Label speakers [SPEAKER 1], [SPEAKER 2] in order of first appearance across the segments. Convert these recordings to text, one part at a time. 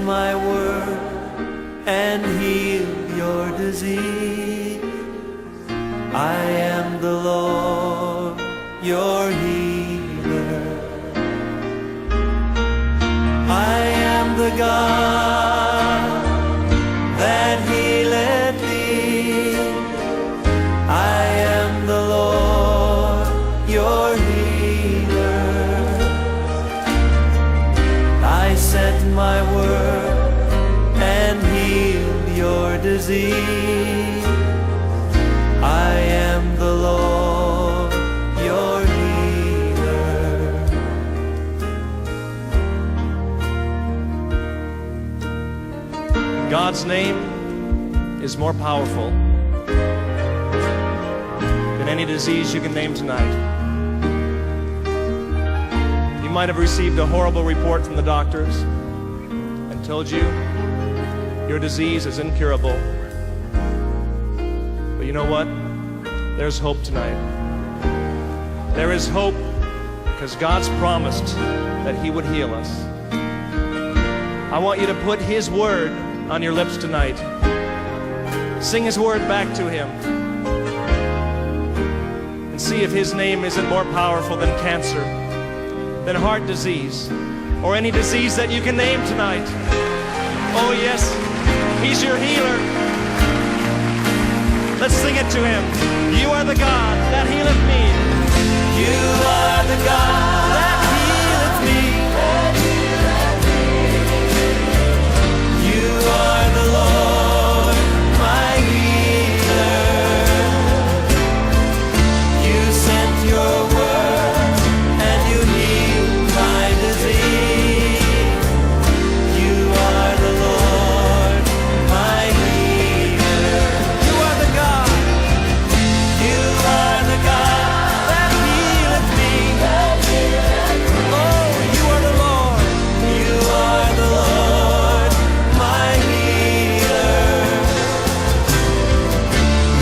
[SPEAKER 1] my word and heal your disease. I am the Lord, your healer. I am the God that healeth thee. I am the Lord, your healer. I sent my word and healed your disease. I am the Lord, your healer.
[SPEAKER 2] God's name is more powerful than any disease you can name tonight. You might have received a horrible report from the doctors and told you your disease is incurable. But you know what? There's hope tonight. There is hope because God's promised that He would heal us. I want you to put His word on your lips tonight. Sing His word back to Him and see if His name isn't more powerful than cancer, than heart disease, or any disease that you can name tonight. Oh yes, He's your healer. Let's sing it to Him. You are the God that healeth me.
[SPEAKER 1] You are the God that healeth me. You are the Lord, my healer. You sent your word and you healed my disease. You are the Lord, my healer. You are the God. You are the God that healeth me. Oh, you are the Lord. You are the Lord, my healer.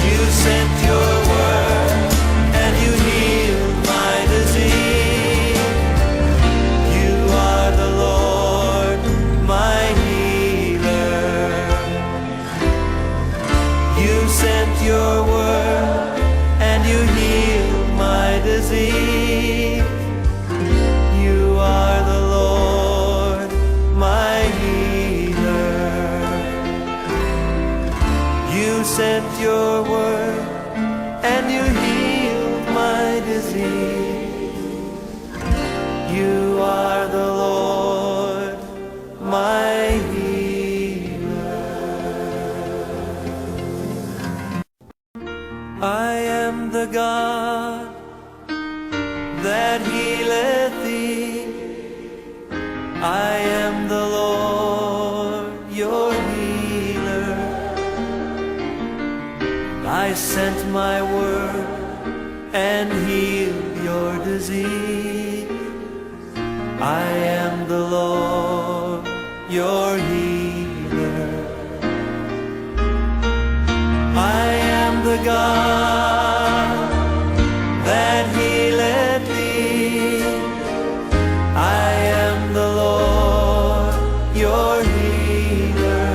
[SPEAKER 1] You sent your word and you healed my disease. You are the Lord, my healer. You sent your word and you healed my disease. You are the Lord, my healer. You sent your word and you healed my disease. You are the Lord, my healer. I am the God that healeth thee. I am the Lord, your healer. I sent my word and healed your disease. I am the Lord, your healer. I am the God that healeth thee. I am the Lord, your healer.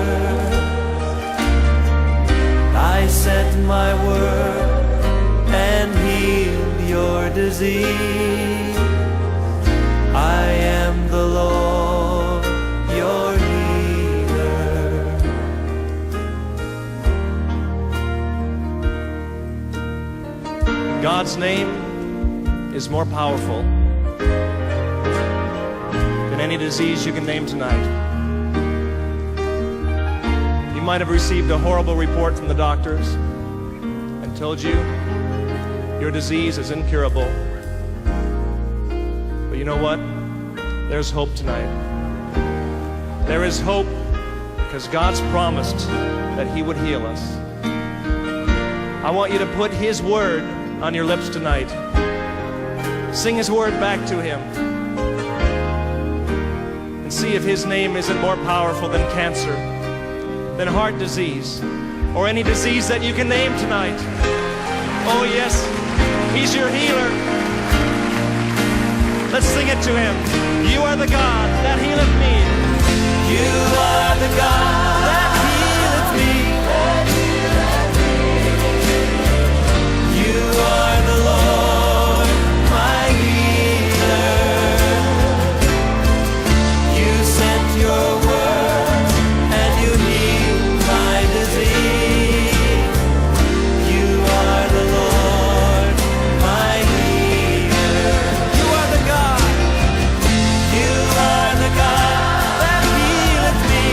[SPEAKER 1] I sent my word and healed your disease. I am the Lord, your healer.
[SPEAKER 2] God's name is more powerful than any disease you can name tonight. You might have received a horrible report from the doctors and told you your disease is incurable. But you know what? There's hope tonight. There is hope because God's promised that He would heal us. I want you to put His word on your lips tonight. Sing His word back to Him and see if His name isn't more powerful than cancer, than heart disease, or any disease that you can name tonight. Oh yes, He's your healer. Let's sing it to Him. You are the God that healeth me.
[SPEAKER 1] You are the God that healeth me. You are the Lord, my healer. You sent your word and you healed my disease. You are the Lord, my healer. You are the God. You are the God that healeth me.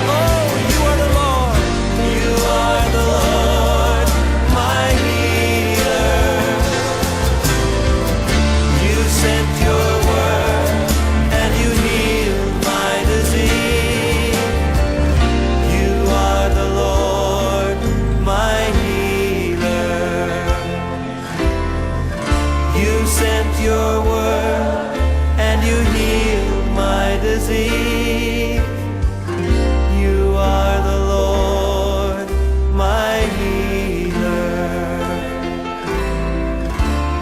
[SPEAKER 1] Oh, you are the Lord. You are the Lord, my healer. You sent your word and you healed my disease. You are the Lord, my healer. You sent your word and you healed my disease. You are the Lord, my healer.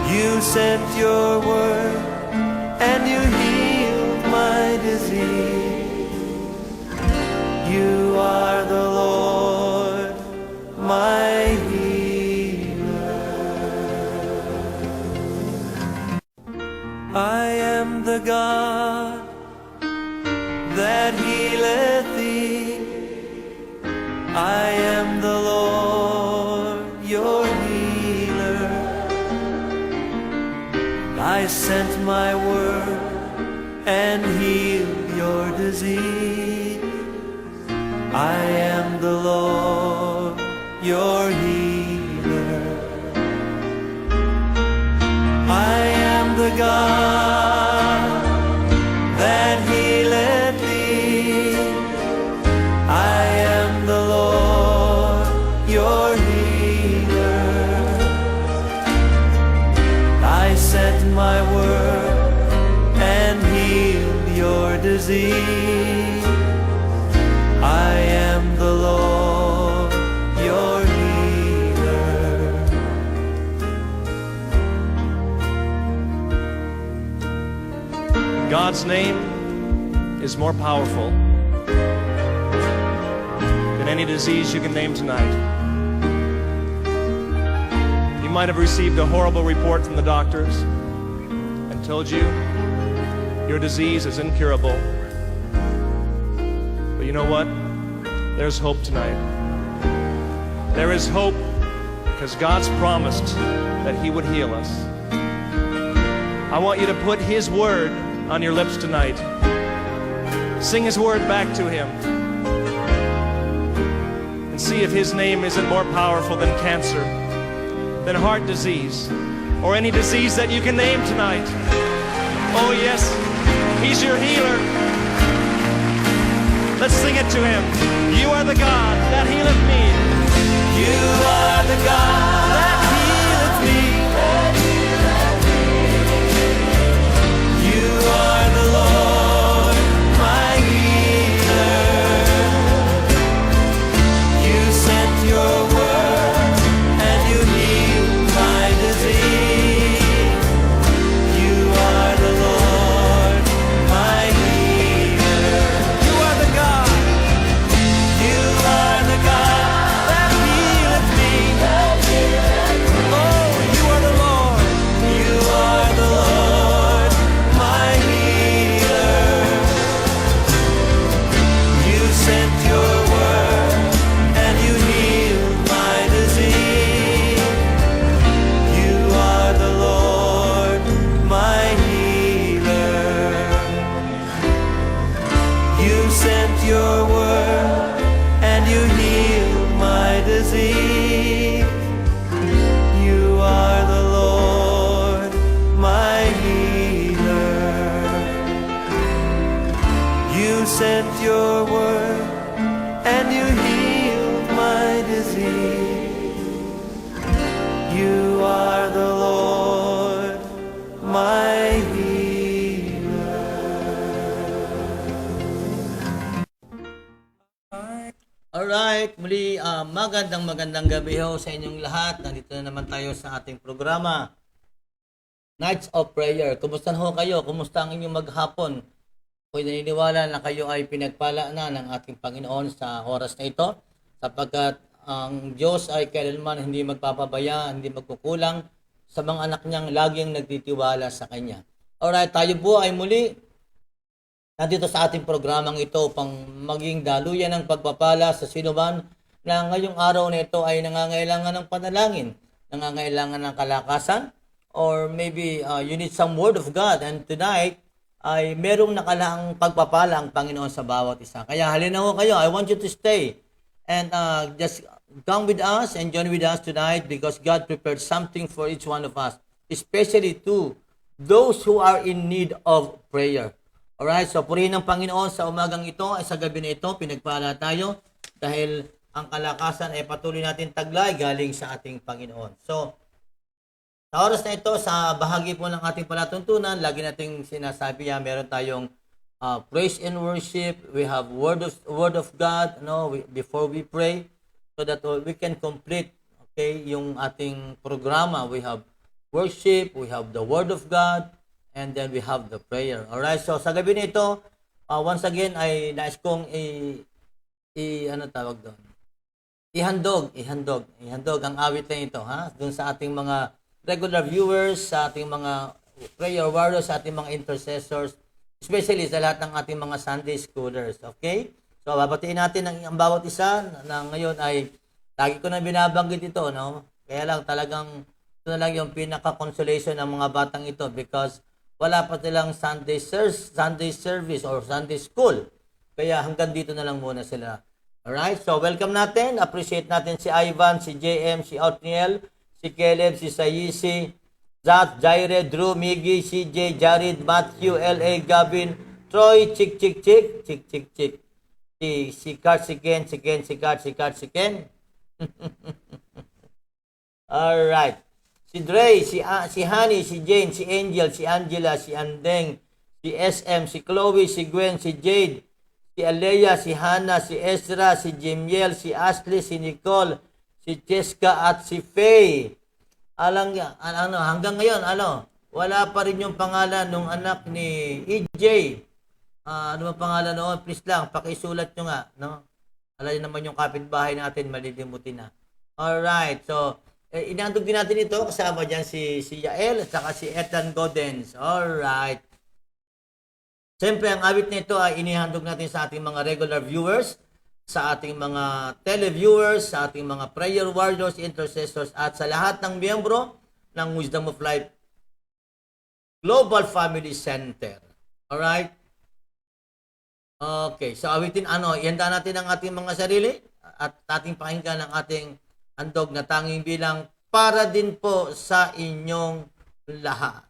[SPEAKER 1] You sent your word and you healed my disease. You are the Lord, my healer. I am the God that healeth thee. I am the Lord, your healer. I sent my word and healed your disease. I am the Lord, your healer. I am the God that healeth thee. I am the Lord, your healer. I sent my word and healed your disease. I am the Lord, your healer.
[SPEAKER 2] God's name is more powerful than any disease you can name tonight. You might have received a horrible report from the doctors and told you your disease is incurable. But you know what? There's hope tonight. There is hope because God's promised that He would heal us. I want you to put His word on your lips tonight. Sing His word back to Him. And see if His name isn't more powerful than cancer, than heart disease, or any disease that you can name tonight. Oh yes, He's your healer. Let's sing it to Him. You are the God that healeth me.
[SPEAKER 1] You are the God that healeth me. You are the Lord, my healer. You sent your word and you healed my disease. You are the Lord, my healer. You are the God. You are the God that healeth me. Oh, you are the Lord. You are the Lord, my healer. You sent your word and you healed my disease. You are the Lord, my healer. You sent your word and you healed my disease. You are the Lord, my healer. You sent your word and you healed my disease. You are the Lord, my healer.
[SPEAKER 3] Alright, muli magandang gabi ho sa inyong lahat. Nandito na naman tayo sa ating programa, Nights of Prayer. Kumusta ho kayo? Kumusta ang inyong maghapon? Ako'y naniniwala na kayo ay pinagpala na ng ating Panginoon sa oras na ito, sapagkat ang Diyos ay kailanman hindi magpapabaya, hindi magkukulang sa mga anak niyang laging nagtitiwala sa Kanya. Alright, tayo po ay muli nandito sa ating programang ito upang maging daluyan ng pagpapala sa sinuman na ngayong araw na ito ay nangangailangan ng panalangin, nangangailangan ng kalakasan, or maybe you need some word of God. And tonight ay merong nakalaang pagpapala ang Panginoon sa bawat isa. Kaya halina ho kayo, I want you to stay and just come with us and join with us tonight because God prepared something for each one of us, especially to those who are in need of prayer. Alright, so purihin ng Panginoon sa umagang ito ay sa gabi na ito, pinagpala tayo dahil ang kalakasan ay patuloy natin taglay galing sa ating Panginoon. So, sa oras na ito, sa bahagi po ng ating palatuntunan, lagi nating sinasabi yan, meron tayong praise and worship, we have word of God, before we pray, so that we can complete, okay, yung ating programa. We have worship, we have the word of God, and then we have the prayer. Alright, so sa gabi nito, once again, ay nais kong ihandog ang awit na ito, dun sa ating mga regular viewers, sa ating mga prayer warriors, sa ating mga intercessors, especially sa lahat ng ating mga Sunday schoolers. Okay? So, babatiin natin ang bawat isa na ngayon ay, lagi ko na binabanggit ito, no? Kaya lang talagang, ito na lang yung pinaka-consolation ng mga batang ito because wala pa silang Sunday service or Sunday school. Kaya hanggang dito na lang muna sila. Alright? So, welcome natin. Appreciate natin si Ivan, si JM, si Otniel, si Caleb, si Sayisi, Zat, Jaire, Drew, Miggy, CJ, Jared, Matthew, LA, Gavin, Troy, Chick. Si Kart, si Ken. Alright. Si Dre, si Honey, si Jane, si Angel, si Angela, si Andeng, si SM, si Chloe, si Gwen, si Jade, si Alea, si Hannah, si Ezra, si Jimiel, si Ashley, si Nicole, si Cheska at si Faye. Hanggang ngayon, wala pa rin yung pangalan ng anak ni EJ. Ano ba pangalan noon? Please lang, pakisulat nyo nga. No? Alam nyo naman yung kapitbahay natin, malilimutin na. Alright, so, inandog din natin ito. Kasama dyan si Yael at saka si Ethan Godens. Alright. Siyempre, ang awit na ito ay inihandog natin sa ating mga regular viewers, sa ating mga televiewers, sa ating mga prayer warriors, intercessors, at sa lahat ng miyembro ng Wisdom of Life Global Family Center. Alright? Okay, so awitin, ihanda natin ang ating mga sarili at ating pakinggan ang ating handog na tanging bilang para din po sa inyong lahat.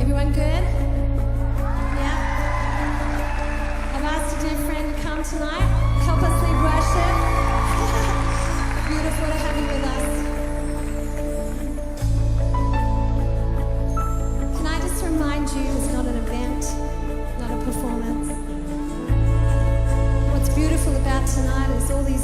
[SPEAKER 4] Everyone good? Yeah? I've asked a dear friend to come tonight, help us lead worship. Beautiful to have you with us. Can I just remind you, it's not an event, not a performance. What's beautiful about tonight is all these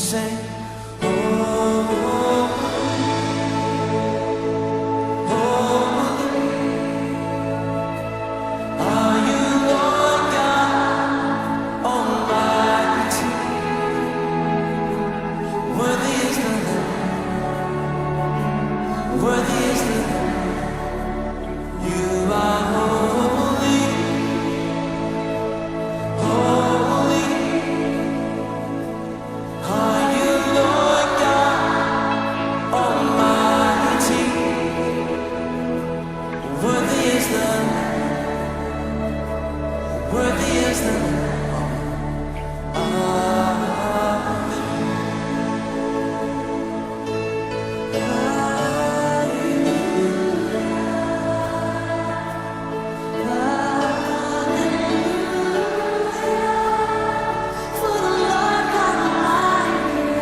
[SPEAKER 1] Say, oh, are you Lord God Almighty? Worthy is the Lamb, worthy is the Lamb. You are holy, holy. Are you Lord God Almighty? Worthy is the Lamb, worthy is the Lamb.
[SPEAKER 4] For the Lord God Almighty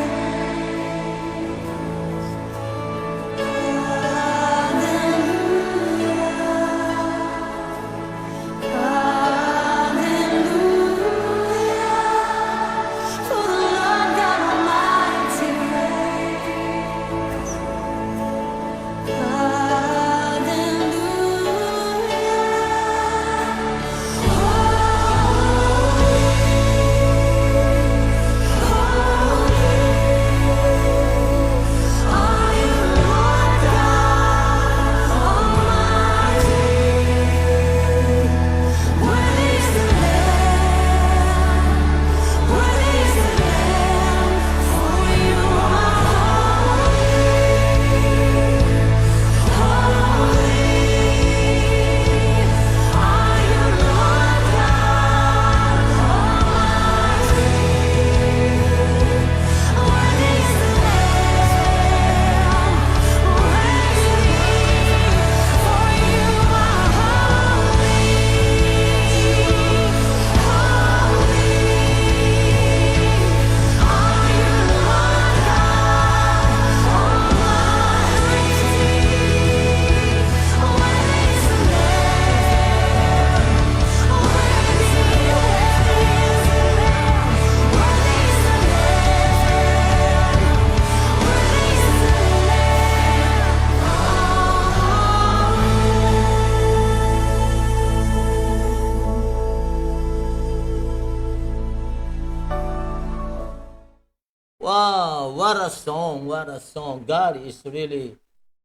[SPEAKER 3] Wow, what a song, what a song. God is really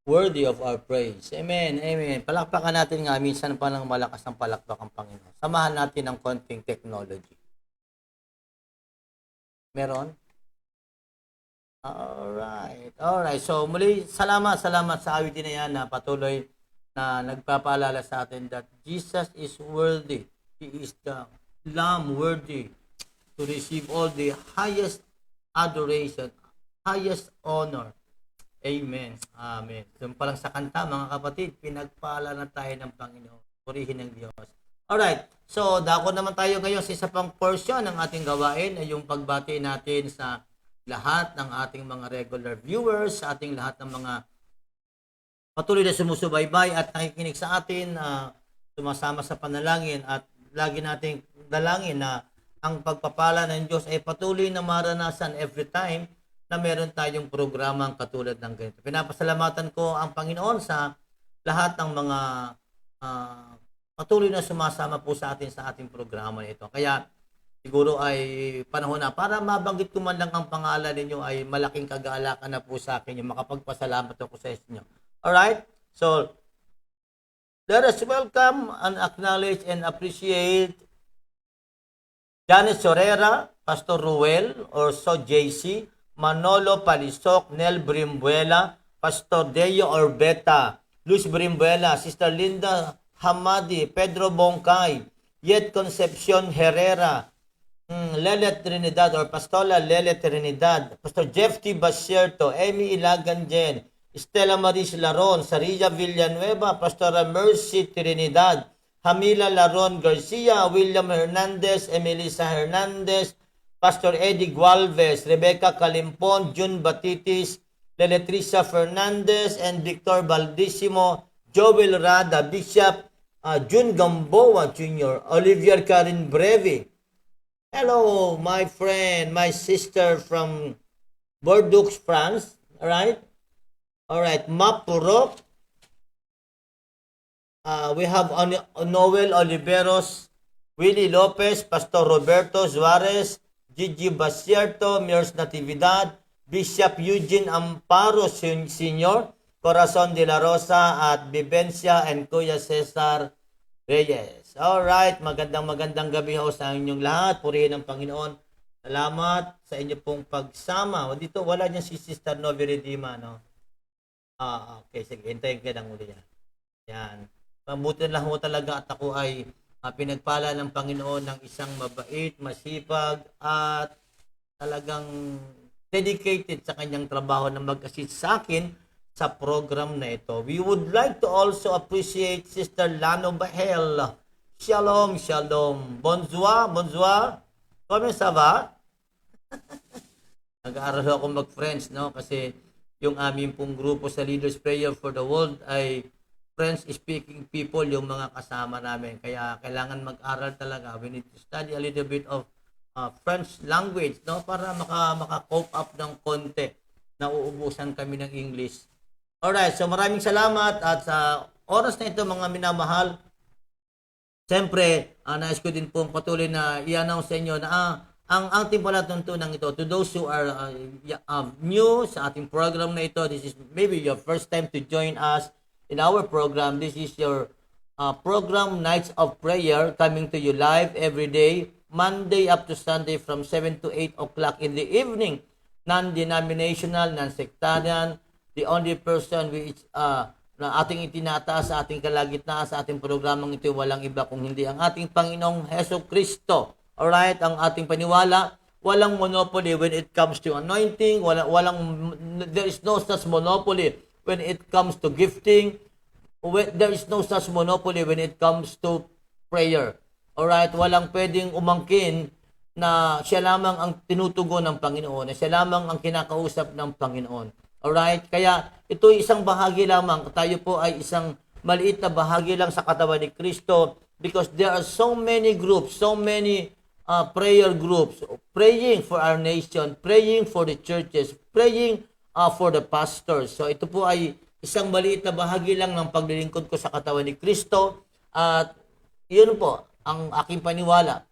[SPEAKER 3] worthy of our praise. Amen, amen. Palakpakan natin nga, minsan pa lang malakas ang palakpak ang Panginoon. Samahan natin ng konting technology. Meron? Alright. So muli, salamat sa awitin na yan na patuloy na nagpapaalala sa atin that Jesus is worthy. He is the Lamb worthy to receive all the highest adoration, highest honor. Amen. Amen. Doon pa lang sa kanta, mga kapatid, pinagpala na tayo ng Panginoon. Purihin ng Diyos. Alright. So, dako naman tayo ngayon sa isa pang portion ng ating gawain ay yung pagbati natin sa lahat ng ating mga regular viewers, sa ating lahat ng mga patuloy na sumusubaybay at nakikinig sa atin, sumasama sa panalangin at lagi nating dalangin na ang pagpapala ng Diyos ay patuloy na maranasan every time na meron tayong programang katulad ng ganito. Pinapasalamatan ko ang Panginoon sa lahat ng mga patuloy na sumasama po sa atin sa ating programa nito. Kaya siguro ay panahon na para mabanggit ko man lang ang pangalan ninyo ay malaking kagalakan na po sa akin yung makapagpasalamat ako sa inyo. Alright? So, let us welcome and acknowledge and appreciate Janice Sorera, Pastor Ruel, or So JC, Manolo Palisok, Nel Brimbuela, Pastor Deo Orbeta, Luz Brimbuela, Sister Linda Hamadi, Pedro Bongkay, Yet Concepcion Herrera, Lelet Trinidad or Pastola Lelet Trinidad, Pastor Jeff T. Basierto, Amy Ilagan Jen, Stella Maris Laron, Sarilla Villanueva, Pastora Mercy Trinidad, Hamila Laron Garcia, William Hernandez, Emelisa Hernandez, Pastor Eddie Gualvez, Rebecca Calimpon, June Batitis, Leletrisa Fernandez, and Victor Baldissimo, Joel Rada, Bishop June Gamboa Jr., Olivier Karin Brevi. Hello, my friend, my sister from Bordeaux, France. Alright? Alright, Mapurok. We have Noel Oliveros, Willie Lopez, Pastor Roberto Suarez, Gigi Basierto, Mirs Natividad, Bishop Eugene Amparo Sr., Corazon de la Rosa at Vivencia and Kuya Cesar Reyes. Alright, magandang gabi ho sa inyong lahat. Purihin ang Panginoon. Salamat sa inyo pong pagsama. Dito, wala niyan si Sister Novi Redima, no? Okay, sige. Hintayin ka lang uli yan. Yan. Mabuti lang ho talaga at ako ay pinagpala ng Panginoon ng isang mabait, masipag, at talagang dedicated sa kanyang trabaho na mag-assist sa akin sa program na ito. We would like to also appreciate Sister Lano Bahel. Shalom, shalom. Bonjour, bonjour. Comment ça va? Nag-aaral ako mag-French, no? Kasi yung aming pong grupo sa Leaders Prayer for the World ay French-speaking people yung mga kasama namin. Kaya kailangan mag-aral talaga. We need to study a little bit of French language, no? Para maka-cope up ng konti na uubusan kami ng English. Alright, so maraming salamat at sa oras na ito mga minamahal, siyempre, nais ko din pong patuloy na i-announce sa inyo na ang ating palatuntunan ito, to those who are new sa ating program na ito, this is maybe your first time to join us in our program. This is your program, Nights of Prayer, coming to you live every day, Monday up to Sunday from 7 to 8 o'clock in the evening. Non-denominational, non-sectarian, the only person which na ating itinataas sa ating kalagitnaan sa ating programang ito, walang iba kung hindi ang ating Panginoong Hesus Kristo. Alright, ang ating paniwala, walang monopoly when it comes to anointing, there is no such monopoly when it comes to gifting, there is no such monopoly when it comes to prayer. Alright, walang pwedeng umangkin na siya lamang ang tinutugon ng Panginoon, na siya lamang ang kinakausap ng Panginoon. Alright, kaya ito isang bahagi lamang, tayo po ay isang maliit na bahagi lang sa katawan ni Kristo because there are so many groups, so many prayer groups, praying for our nation, praying for the churches, praying for the pastors. So ito po ay isang maliit na bahagi lang ng paglilingkod ko sa katawan ni Kristo. At yun po ang aking paniwala.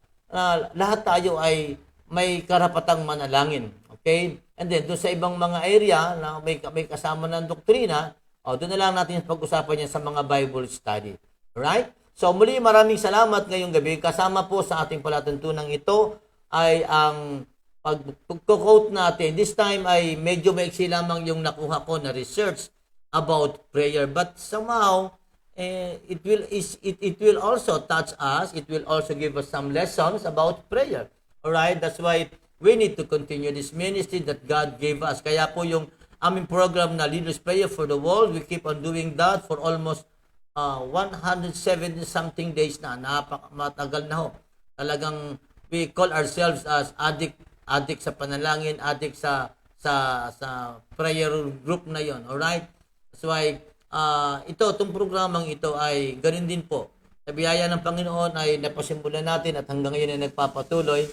[SPEAKER 3] Lahat tayo ay may karapatang manalangin. Okay? And then doon sa ibang mga area na may kasama ng doktrina, doon na lang natin pag-usapan yan sa mga Bible study. Alright? So muli maraming salamat ngayong gabi. Kasama po sa ating palatuntunan ito ay ang pag-quote natin. This time ay medyo maiksi lamang yung nakuha ko na research about prayer. But somehow, it will also touch us. It will also give us some lessons about prayer. Alright? That's why we need to continue this ministry that God gave us. Kaya po yung aming program na Leaders Prayer for the World, we keep on doing that for almost 170 something days na. Matagal na ho. Talagang we call ourselves as addict sa panalangin, addict sa prayer group na yon. Alright? That's why itong programang ito ay ganun din po. Sa biyaya ng Panginoon ay napasimulan natin at hanggang ngayon ay nagpapatuloy.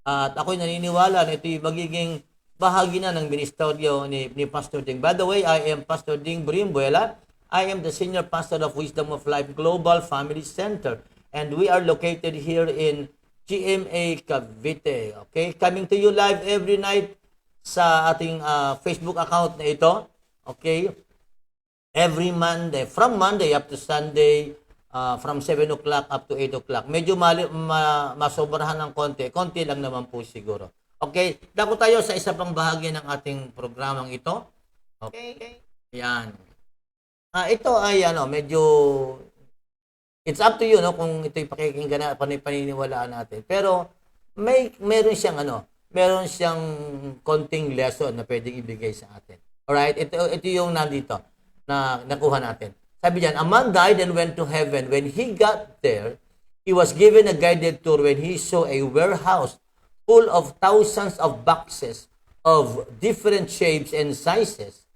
[SPEAKER 3] At ako'y naniniwala na ito'y magiging bahagi na ng ministeryo ni Pastor Ding. By the way, I am Pastor Ding Brimbuela. I am the Senior Pastor of Wisdom of Life Global Family Center. And we are located here in GMA Cavite. Okay? Coming to you live every night sa ating Facebook account na ito. Okay? Every Monday. From Monday up to Sunday. From 7 o'clock up to 8 o'clock. Medyo masobrahan ng konti. Konti lang naman po siguro. Okay? Dako tayo sa isa pang bahagi ng ating programang ito. Okay? Yan. Ito ay medyo it's up to you kung ito'y pakikinggan na paniniwalaan natin. Pero meron siyang konting lesson na pwedeng ibigay sa atin. Alright? Ito yung nandito na nakuha natin. Sabi diyan, a man died and went to heaven. When he got there, he was given a guided tour when he saw a warehouse full of thousands of boxes of different shapes and sizes.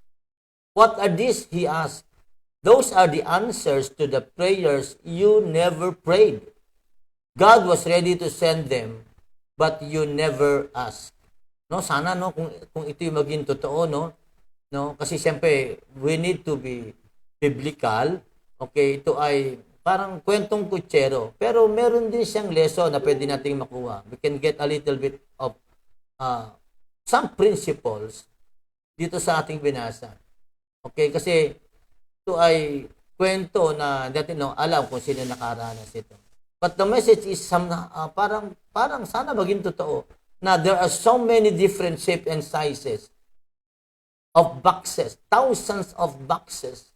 [SPEAKER 3] What are these? He asked. Those are the answers to the prayers you never prayed. God was ready to send them, but you never asked. No, sana no kung ito yung maging totoo, no. No, kasi siyempre we need to be biblical. Okay, ito ay parang kwentong kutsero, pero meron din siyang lesson na pwede nating makuha. We can get a little bit of uh, some principles dito sa ating binasa. Okay, kasi ito ay kwento na natin no, alam kung sino nakaranas ito. But the message is parang sana maging totoo na there are so many different shapes and sizes of boxes, thousands of boxes,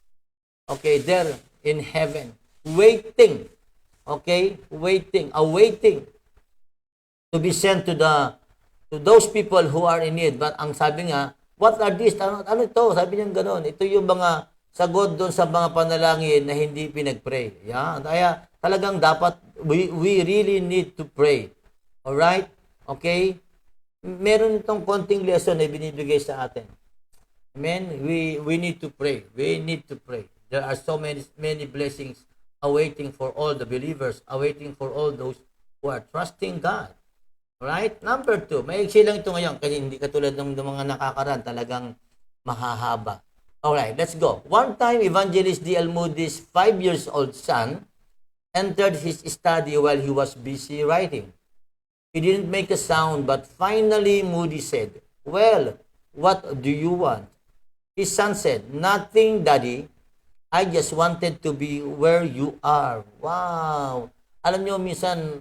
[SPEAKER 3] okay, there in heaven, waiting, okay, awaiting to be sent to those people who are in need. But ang sabi nga, what are these? Ano ito? Sabi niya ganoon. Ito yung mga sagot doon sa mga panalangin na hindi pinag-pray. Yeah? Kaya talagang dapat, we really need to pray. Alright? Okay? Meron itong konting lesson na binibigay sa atin. Amen? We need to pray. We need to pray. There are so many blessings awaiting for all the believers, awaiting for all those who are trusting God. Right? Number 2, maiksi lang ito ngayon kasi hindi katulad ng mga nakakaraan, talagang mahahaba. Alright, let's go. One time, Evangelist D.L. Moody's 5-year-old son entered his study while he was busy writing. He didn't make a sound, but finally Moody said, "Well, what do you want?" His son said, "Nothing, Daddy. I just wanted to be where you are." Wow! Alam nyo, minsan,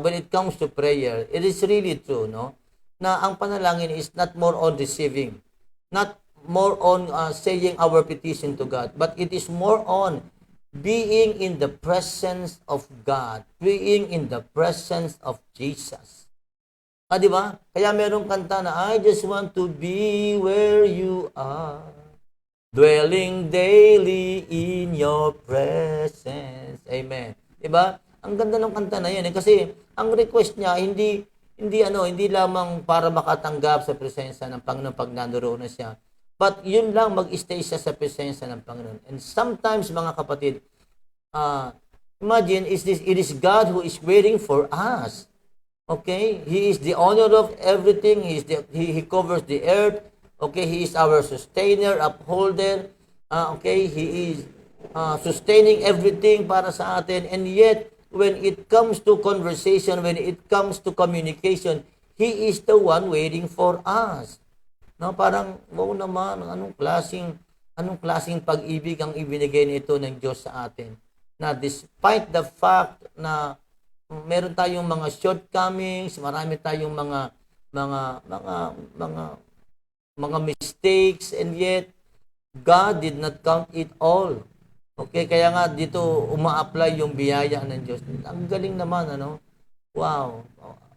[SPEAKER 3] when it comes to prayer, it is really true, no? Na ang panalangin is not more on receiving, not more on saying our petition to God, but it is more on being in the presence of God, being in the presence of Jesus. Di ba? Kaya merong kanta na, I just want to be where you are, dwelling daily in your presence. Amen. Di ba? Ang ganda ng kanta na yan. Kasi ang request niya, hindi lamang para makatanggap sa presensya ng Panginoon pag nandoon na siya. But yun lang, mag-stay siya sa presensya ng Panginoon. And sometimes, mga kapatid, imagine, it is God who is waiting for us. Okay? He is the owner of everything. He covers the earth. Okay? He is our sustainer, upholder. Okay? He is sustaining everything para sa atin. And yet, when it comes to conversation, when it comes to communication, He is the one waiting for us. No, parang, wow naman, anong klaseng pag-ibig ang ibinigay nito ng Diyos sa atin. Na despite the fact na meron tayong mga shortcomings, marami tayong mga mistakes, and yet God did not count it all. Okay, kaya nga dito uma-apply yung biyaya ng Diyos. Ang galing naman, ano? Wow.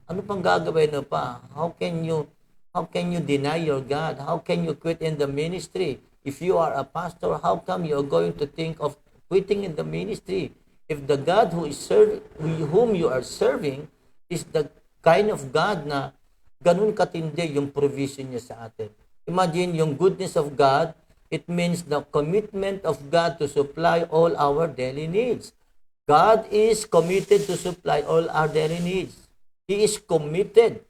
[SPEAKER 3] Ano pang gagawin mo pa? How can you deny your God? How can you quit in the ministry? If you are a pastor, how come you are going to think of quitting in the ministry? If the God whom you are serving is the kind of God na ganun katindi yung provision niya sa atin. Imagine yung goodness of God, it means the commitment of God to supply all our daily needs. God is committed to supply all our daily needs. He is committed.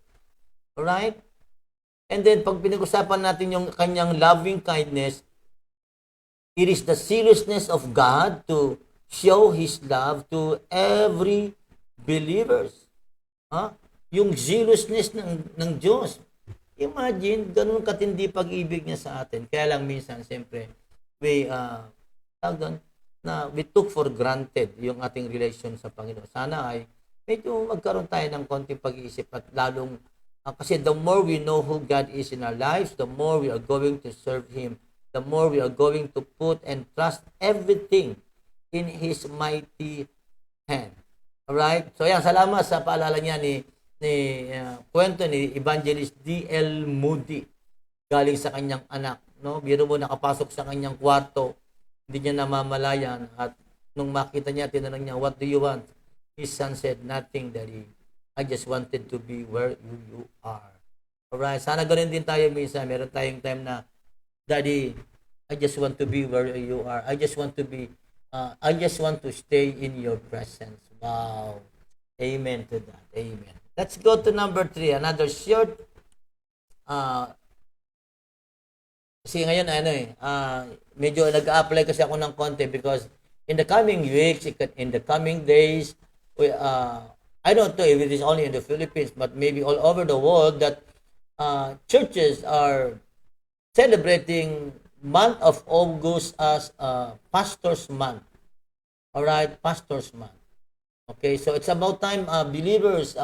[SPEAKER 3] Alright? And then, pag pinag-usapan natin yung kanyang loving kindness, it is the seriousness of God to show His love to every believers. Yung zealousness ng Diyos. Imagine, ganun katindi pag-ibig niya sa atin. Kaya lang minsan, siyempre, we took for granted yung ating relation sa Panginoon. Sana ay medyo magkaroon tayo ng konting pag-iisip at lalong kasi the more we know who God is in our lives, the more we are going to serve Him. The more we are going to put and trust everything in His mighty hand. Alright? So yan, salamat sa paalala niya ni kwento ni Evangelist D.L. Moody galing sa kanyang anak. No? Biro mo nakapasok sa kanyang kwarto, hindi niya namamalayan at nung makita niya, tinanong niya, what do you want? His son said, nothing, Daddy. I just wanted to be where you are. Alright, sana ganun din tayo minsan. Meron tayong time na, Daddy, I just want to be where you are. I just want to stay in your presence. Wow. Amen to that. Amen. Let's go to number 3. Another short ah, kasi ngayon medyo nag-apply kasi ako ng konti because in the coming weeks, in the coming days, I don't know if it is only in the Philippines, but maybe all over the world that churches are celebrating month of August as Pastors Month. All right, Pastors Month. Okay, so it's about time believers,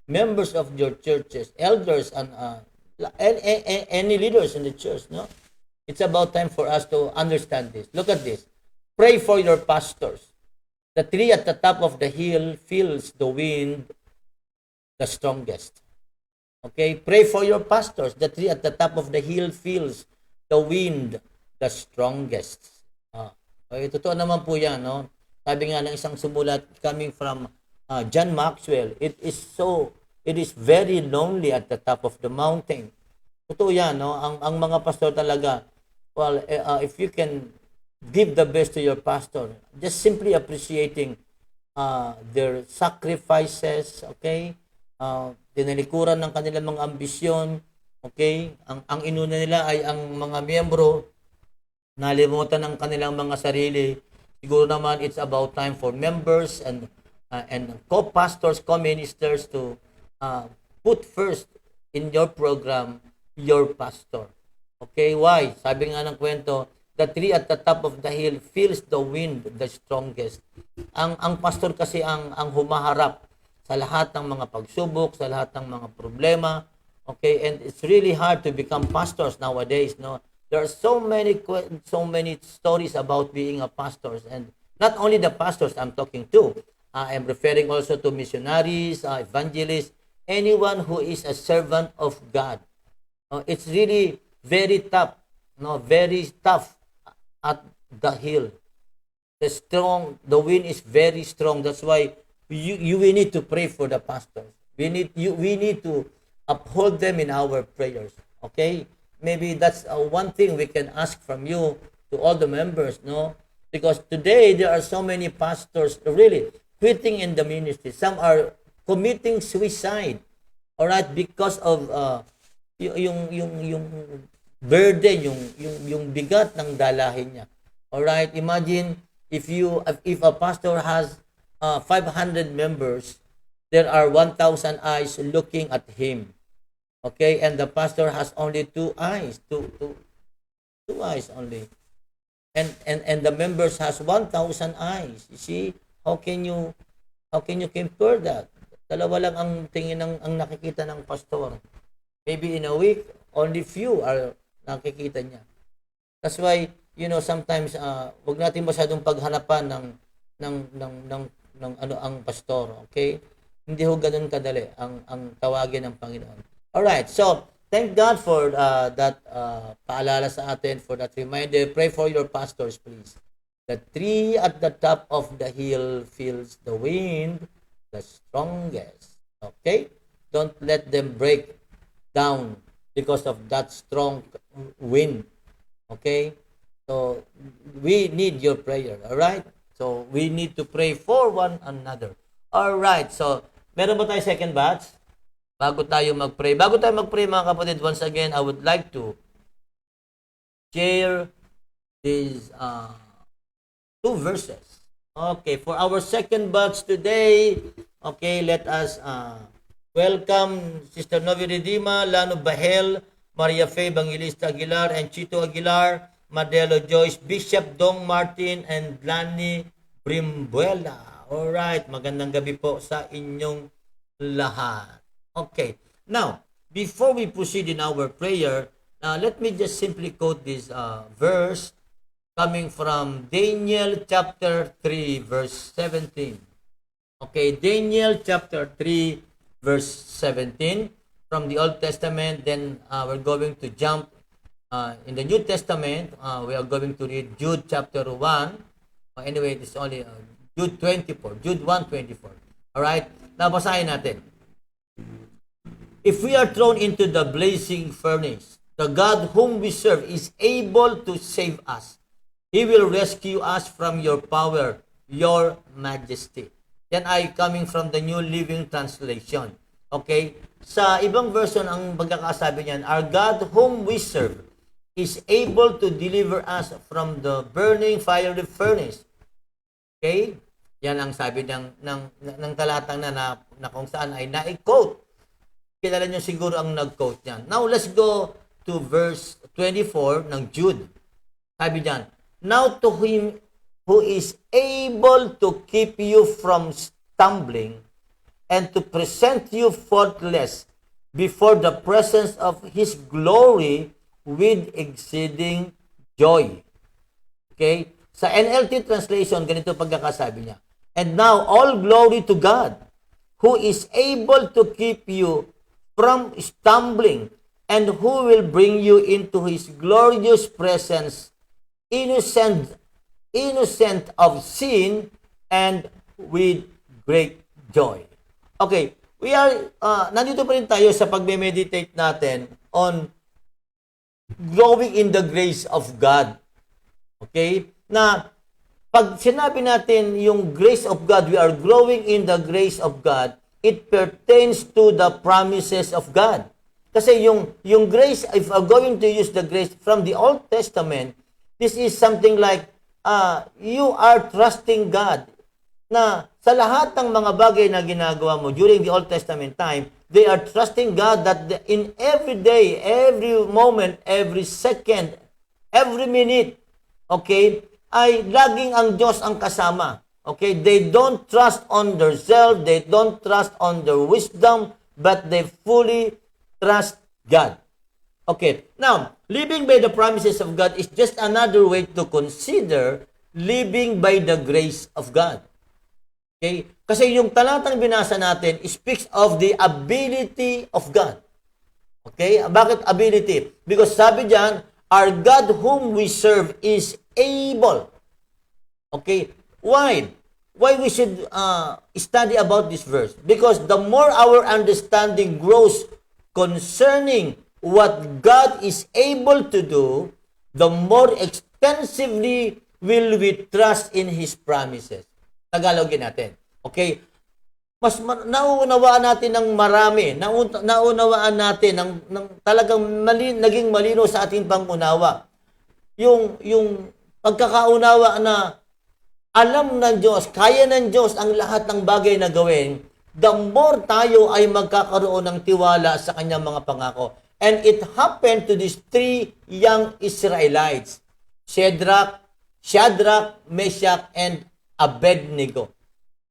[SPEAKER 3] members of your churches, elders, and any leaders in the church, no? It's about time for us to understand this. Look at this. Pray for your pastors. The tree at the top of the hill feels the wind the strongest. Okay, pray for your pastors. The tree at the top of the hill feels the wind the strongest. Totoo naman po yan, no? Sabi nga ng isang sumulat coming from John Maxwell, it is very lonely at the top of the mountain. Totoo yan, no? Ang mga pastor talaga, well, if you can give the best to your pastor, just simply appreciating their sacrifices, okay? Tinalikuran ng kanilang mga ambisyon, okay? Ang inuna nila ay ang mga miyembro, nalimutan ng kanilang mga sarili. Siguro naman it's about time for members and co-pastors, co-ministers to put first in your program your pastor. Okay, why? Sabi nga ng kwento, the tree at the top of the hill feels the wind the strongest. Ang pastor kasi ang humaharap sa lahat ng mga pagsubok, sa lahat ng mga problema. Okay, and it's really hard to become pastors nowadays, no? There are so many stories about being a pastor, and not only the pastors I'm talking to. I'm referring also to missionaries, evangelists, anyone who is a servant of God. It's really very tough, no, very tough at the hill. The wind is very strong. That's why we need to pray for the pastors. We need to uphold them in our prayers. Okay? Maybe that's one thing we can ask from you to all the members, no? Because today there are so many pastors really quitting in the ministry. Some are committing suicide, all right, because of yung burden, yung bigat ng dalahin niya. All right, imagine if a pastor has 500 members, there are 1,000 eyes looking at him. Okay, and the pastor has only two eyes only, and the members has 1,000 eyes. You see, how can you compare that? Dalawa lang ang tingin ang nakikita ng pastor. Maybe in a week, only few are nakikita niya. That's why, sometimes wag natin masyadong paghanapan ng ang pastor, okay? Hindi ho ganoon kadali ang tawagin ng Panginoon. All right, so thank God for that paalala sa atin, for that reminder. Pray for your pastors, please. The tree at the top of the hill feels the wind the strongest. Okay? Don't let them break down because of that strong wind. Okay? So we need your prayer. All right? So we need to pray for one another. All right. So meron ba tayo second batch? Bago tayo mag-pray mga kapatid, once again, I would like to share these two verses. Okay, for our second batch today, okay, let us welcome Sister Novi Redima, Lano Bahel, Maria Fe Evangelista Aguilar, and Chito Aguilar, Madelo Joyce, Bishop Dong Martin, and Lani Brimbuela. Alright, magandang gabi po sa inyong lahat. Okay, now, before we proceed in our prayer, let me just simply quote this verse coming from Daniel chapter 3, verse 17. Okay, Daniel chapter 3, verse 17 from the Old Testament. Then we're going to jump in the New Testament. We are going to read Jude chapter 1. Anyway, it's only Jude 24, Jude 1:24. Alright, nabasahin natin. If we are thrown into the blazing furnace, the God whom we serve is able to save us. He will rescue us from your power, your majesty. Yan ay coming from the New Living Translation. Okay? Sa ibang version, ang pagkakasabi niyan, our God whom we serve is able to deliver us from the burning fiery furnace. Okay? Yan ang sabi ng talatang na kung saan ay na-quote. Kilala niyo siguro ang nag-quote niyan. Now, let's go to verse 24 ng Jude. Sabi diyan, now to him who is able to keep you from stumbling and to present you faultless before the presence of his glory with exceeding joy. Okay? Sa NLT translation, ganito pagkakasabi niya. And now, all glory to God, who is able to keep you from stumbling, and who will bring you into his glorious presence, innocent of sin, and with great joy. Okay, nandito pa rin tayo sa pagme-meditate natin on growing in the grace of God. Okay? Na pag sinabi natin yung grace of God, we are growing in the grace of God, it pertains to the promises of God. Kasi yung grace, if I'm going to use the grace from the Old Testament, this is something like, you are trusting God na sa lahat ng mga bagay na ginagawa mo during the Old Testament time, they are trusting God that in every day, every moment, every second, every minute, okay, ay laging ang Diyos ang kasama. Okay, they don't trust on themselves, they don't trust on their wisdom, but they fully trust God. Okay, now, living by the promises of God is just another way to consider living by the grace of God. Okay, kasi yung talatang binasa natin speaks of the ability of God. Okay, bakit ability? Because sabi diyan, our God whom we serve is able. Okay, why? Why we should study about this verse? Because the more our understanding grows concerning what God is able to do, the more extensively will we trust in His promises. Tagalogin natin. Okay? Mas nauunawaan natin ng marami. Naunawaan natin ng talagang naging malino sa ating pangunawa. Yung pagkakaunawa na alam ng Diyos, kaya ng Diyos ang lahat ng bagay na gawin, the more tayo ay magkakaroon ng tiwala sa kanyang mga pangako. And it happened to these three young Israelites, Shadrach, Meshach, and Abednego.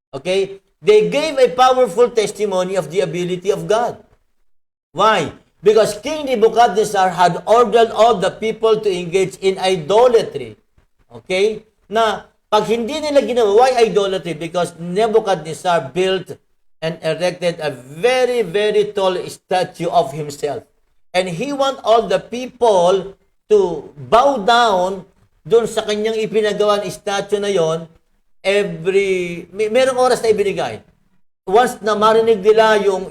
[SPEAKER 3] Okay? They gave a powerful testimony of the ability of God. Why? Because King Nebuchadnezzar had ordered all the people to engage in idolatry. Okay? Na pag hindi nila ginawa, why idolatry? Because Nebuchadnezzar built and erected a very, very tall statue of himself. And he want all the people to bow down doon sa kanyang ipinagawan statue na yon. Merong oras na ibinigay. Once na marinig nila yung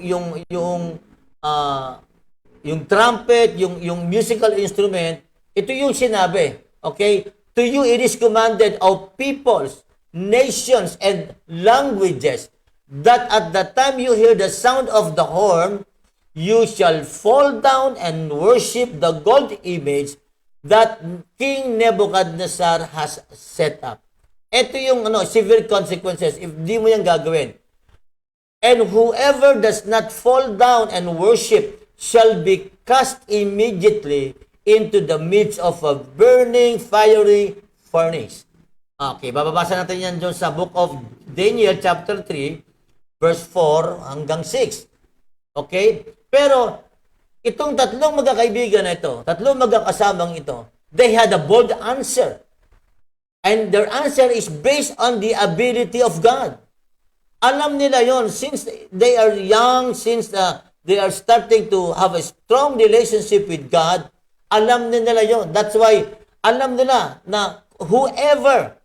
[SPEAKER 3] trumpet, yung musical instrument, ito yung sinabi. Okay? To you it is commanded of peoples, nations, and languages, that at the time you hear the sound of the horn, you shall fall down and worship the gold image that King Nebuchadnezzar has set up. Ito yung severe consequences if di mo yan gagawin. And whoever does not fall down and worship shall be cast immediately into the midst of a burning fiery furnace. Okay, bababasa natin yan dyan sa book of Daniel chapter 3 verse 4 hanggang 6. Okay? Pero itong tatlong magkakaibigan na ito, tatlong magkakasamang ito, they had a bold answer. And their answer is based on the ability of God. Alam nila yon since they are young, since they are starting to have a strong relationship with God, alam nila yon. That's why alam nila na whoever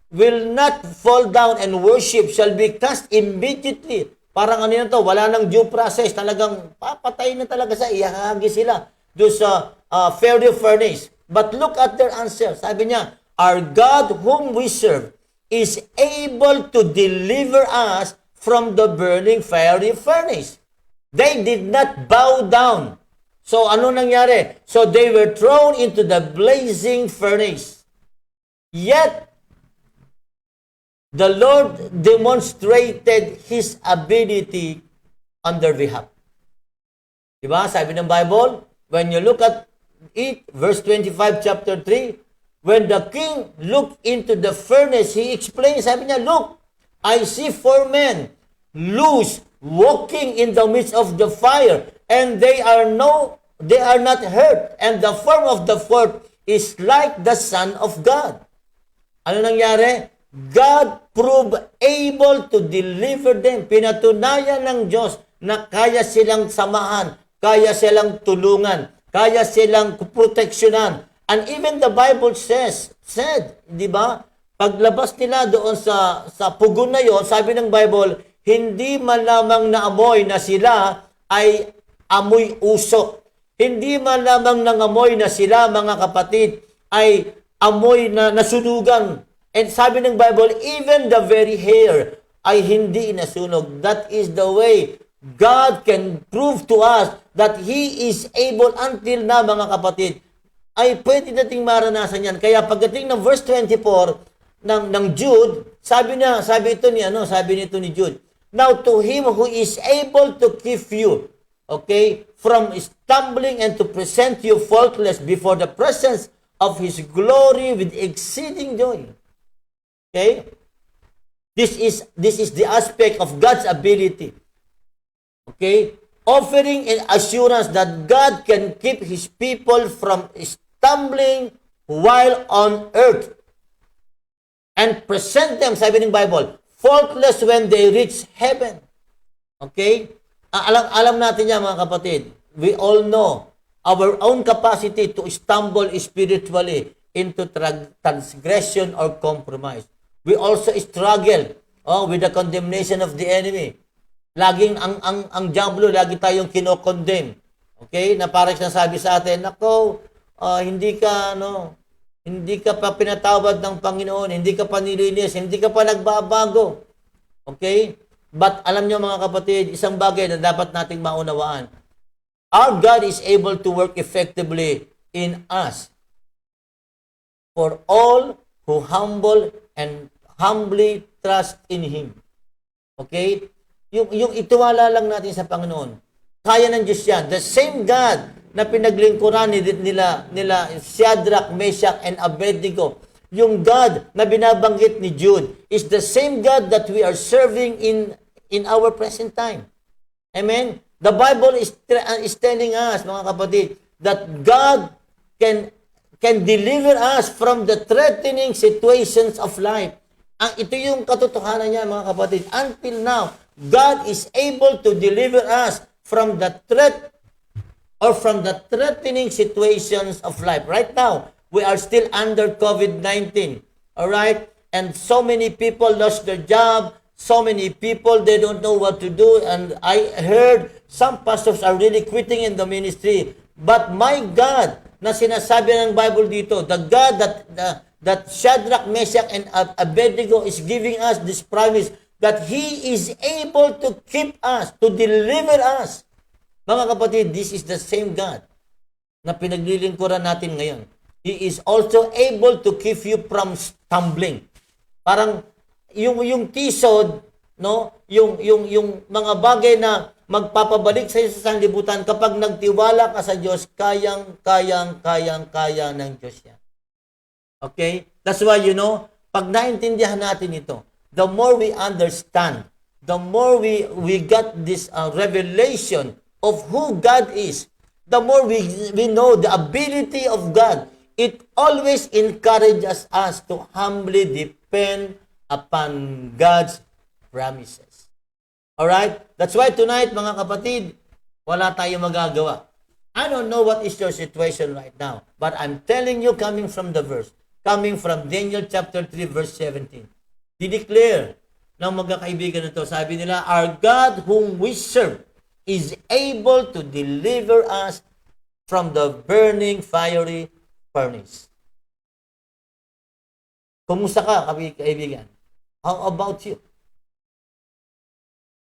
[SPEAKER 3] will not fall down and worship shall be cast immediately. Parang ano to, wala nang due process, talagang papatay na talaga ihahagi sila doon sa fiery furnace. But look at their answer. Sabi niya, our God whom we serve is able to deliver us from the burning fiery furnace. They did not bow down. So ano nangyari? So they were thrown into the blazing furnace. Yet, the Lord demonstrated His ability on their behalf. Diba? Sabi ng Bible, when you look at it, verse 25, chapter 3, when the king looked into the furnace, he explained, sabi niya, look, I see 4 men loose, walking in the midst of the fire, and they are not hurt, and the form of the fourth is like the Son of God. Ano nangyari? God proved able to deliver them. Pinatunayan ng Diyos na kaya silang samahan, kaya silang tulungan, kaya silang proteksyonan. And even the Bible said, di ba? Paglabas nila doon sa pugon na yon, sabi ng Bible, hindi man lamang naamoy na sila ay amoy usok. Hindi man lamang nangamoy na sila, mga kapatid, ay amoy na nasunugan. And sabi ng Bible, even the very hair ay hindi nasunog. That is the way God can prove to us that He is able until na, mga kapatid, ay pwede nating maranasan yan. Kaya pagdating ng verse 24 ng Jude, sabi nito ni Jude, now to Him who is able to keep you, okay, from stumbling and to present you faultless before the presence of His glory with exceeding joy. Okay? This is the aspect of God's ability. Okay? Offering an assurance that God can keep His people from stumbling while on earth and present them, sabi ng Bible, faultless when they reach heaven. Okay? Alam natin yan, mga kapatid. We all know our own capacity to stumble spiritually into transgression or compromise. We also struggle with the condemnation of the enemy. Laging ang diablo, lagi tayong kinokondemn. Okay? Na parang sinasabi sa atin, nako, hindi ka pa pinatawad ng Panginoon, hindi ka pa nilinis, hindi ka pa nagbabago. Okay? But alam niyo, mga kapatid, isang bagay na dapat nating maunawaan. Our God is able to work effectively in us for all who humble and humbly trust in Him. Okay? Yung itiwala lang natin sa Panginoon. Kaya ng Diyos yan. The same God na pinaglingkuran nila Shadrach, Meshach, and Abednego. Yung God na binabanggit ni Jude is the same God that we are serving in our present time. Amen? The Bible is telling us, mga kapatid, that God can deliver us from the threatening situations of life. Ito yung katotohanan niya, mga kapatid. Until now, God is able to deliver us from the threat or from the threatening situations of life. Right now, we are still under COVID-19. All right? And so many people lost their job. So many people, they don't know what to do. And I heard some pastors are really quitting in the ministry. But my God, na sinasabi ng Bible dito, the God that Shadrach, Meshach, and Abednego is giving us this promise that He is able to keep us, to deliver us. Mga kapatid, this is the same God na pinaglilingkuran natin ngayon. He is also able to keep you from stumbling. Parang yung tisod, no, yung mga bagay na magpapabalik sa iyo sa sanlibutan kapag nagtiwala ka sa Diyos, kaya ng Diyos yan. Okay? That's why, pag naintindihan natin ito, the more we understand, the more we got this revelation of who God is, the more we know the ability of God, it always encourages us to humbly depend upon God's promises. Alright? That's why tonight, mga kapatid, wala tayong magagawa. I don't know what is your situation right now, but I'm telling you, coming from the verse, coming from Daniel chapter 3, verse 17, dideclare ng mga kaibigan nito, sabi nila, our God whom we serve is able to deliver us from the burning fiery furnace. Kumusta ka, kaibigan? How about you?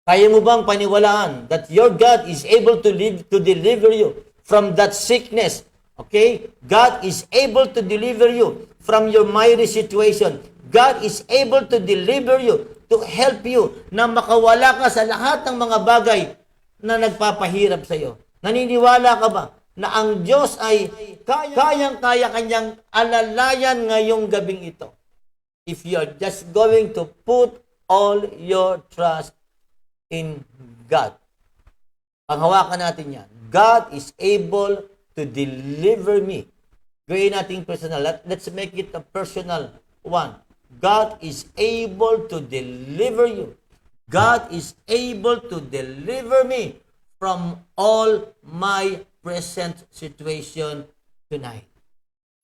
[SPEAKER 3] Kaya mo bang paniwalaan that your God is able to deliver you from that sickness? Okay? God is able to deliver you from your miry situation. God is able to deliver you, to help you na makawala ka sa lahat ng mga bagay na nagpapahirap sa iyo. Naniniwala ka ba na ang Diyos ay kayang-kaya kanyang alalayan ngayong gabing ito? If you are just going to put all your trust in God. Panghawakan natin yan. God is able to deliver me. Gawin natin personal. Let's make it a personal one. God is able to deliver you. God is able to deliver me from all my present situation tonight.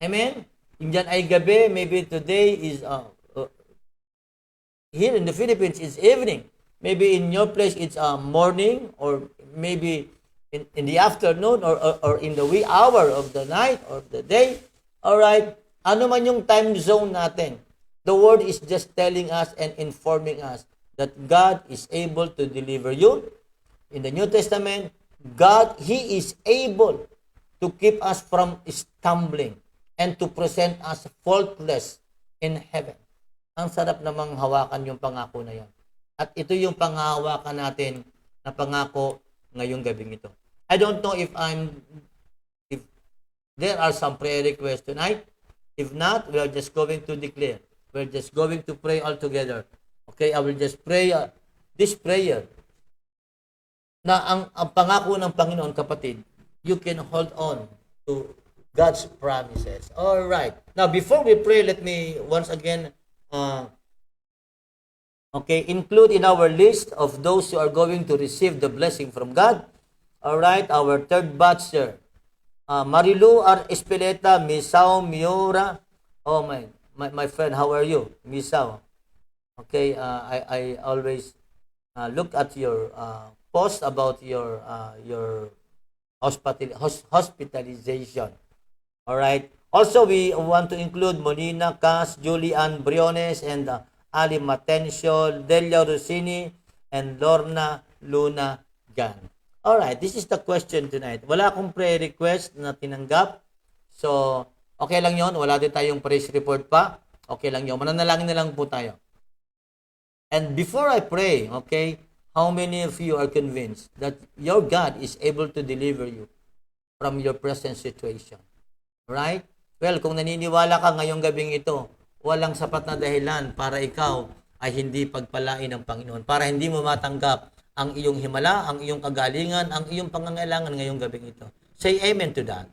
[SPEAKER 3] Amen? Indian ay gabi, maybe today is here in the Philippines it's evening. Maybe in your place it's morning, or maybe in the afternoon, or in the wee hour of the night or the day. All right? Ano man yung time zone natin, the word is just telling us and informing us that God is able to deliver you. In the New Testament, He is able to keep us from stumbling and to present us faultless in heaven. Ang sarap namang hawakan yung pangako na yan. At ito yung panghahawakan natin na pangako ngayong gabing ito. I don't know if there are some prayer requests tonight. If not, we are just going to declare. We're just going to pray all together. Okay, I will just pray this prayer na ang pangako ng Panginoon, kapatid, you can hold on to God's promises. All right. Now, before we pray, let me once again include in our list of those who are going to receive the blessing from God. All right, our third batch, sir. Marilu R. Espeleta, Misao Miura. Oh, my friend, how are you? Misao. Okay, I always look at your post about your hospitalization. All right. Also, we want to include Molina Cas, Julian Briones, and Ali Matencio, Delia Rossini, and Lorna Luna Gan. All right. This is the question tonight. Wala akong prayer request na tinanggap. So, okay lang yon. Wala din tayong praise report pa. Okay lang yon. Mananalangin na lang po tayo. And before I pray, okay, how many of you are convinced that your God is able to deliver you from your present situation? Right? Well, kung naniniwala ka ngayong gabing ito, walang sapat na dahilan para ikaw ay hindi pagpalain ng Panginoon, para hindi mo matanggap ang iyong himala, ang iyong kagalingan, ang iyong pangangailangan ngayong gabing ito. Say amen to that.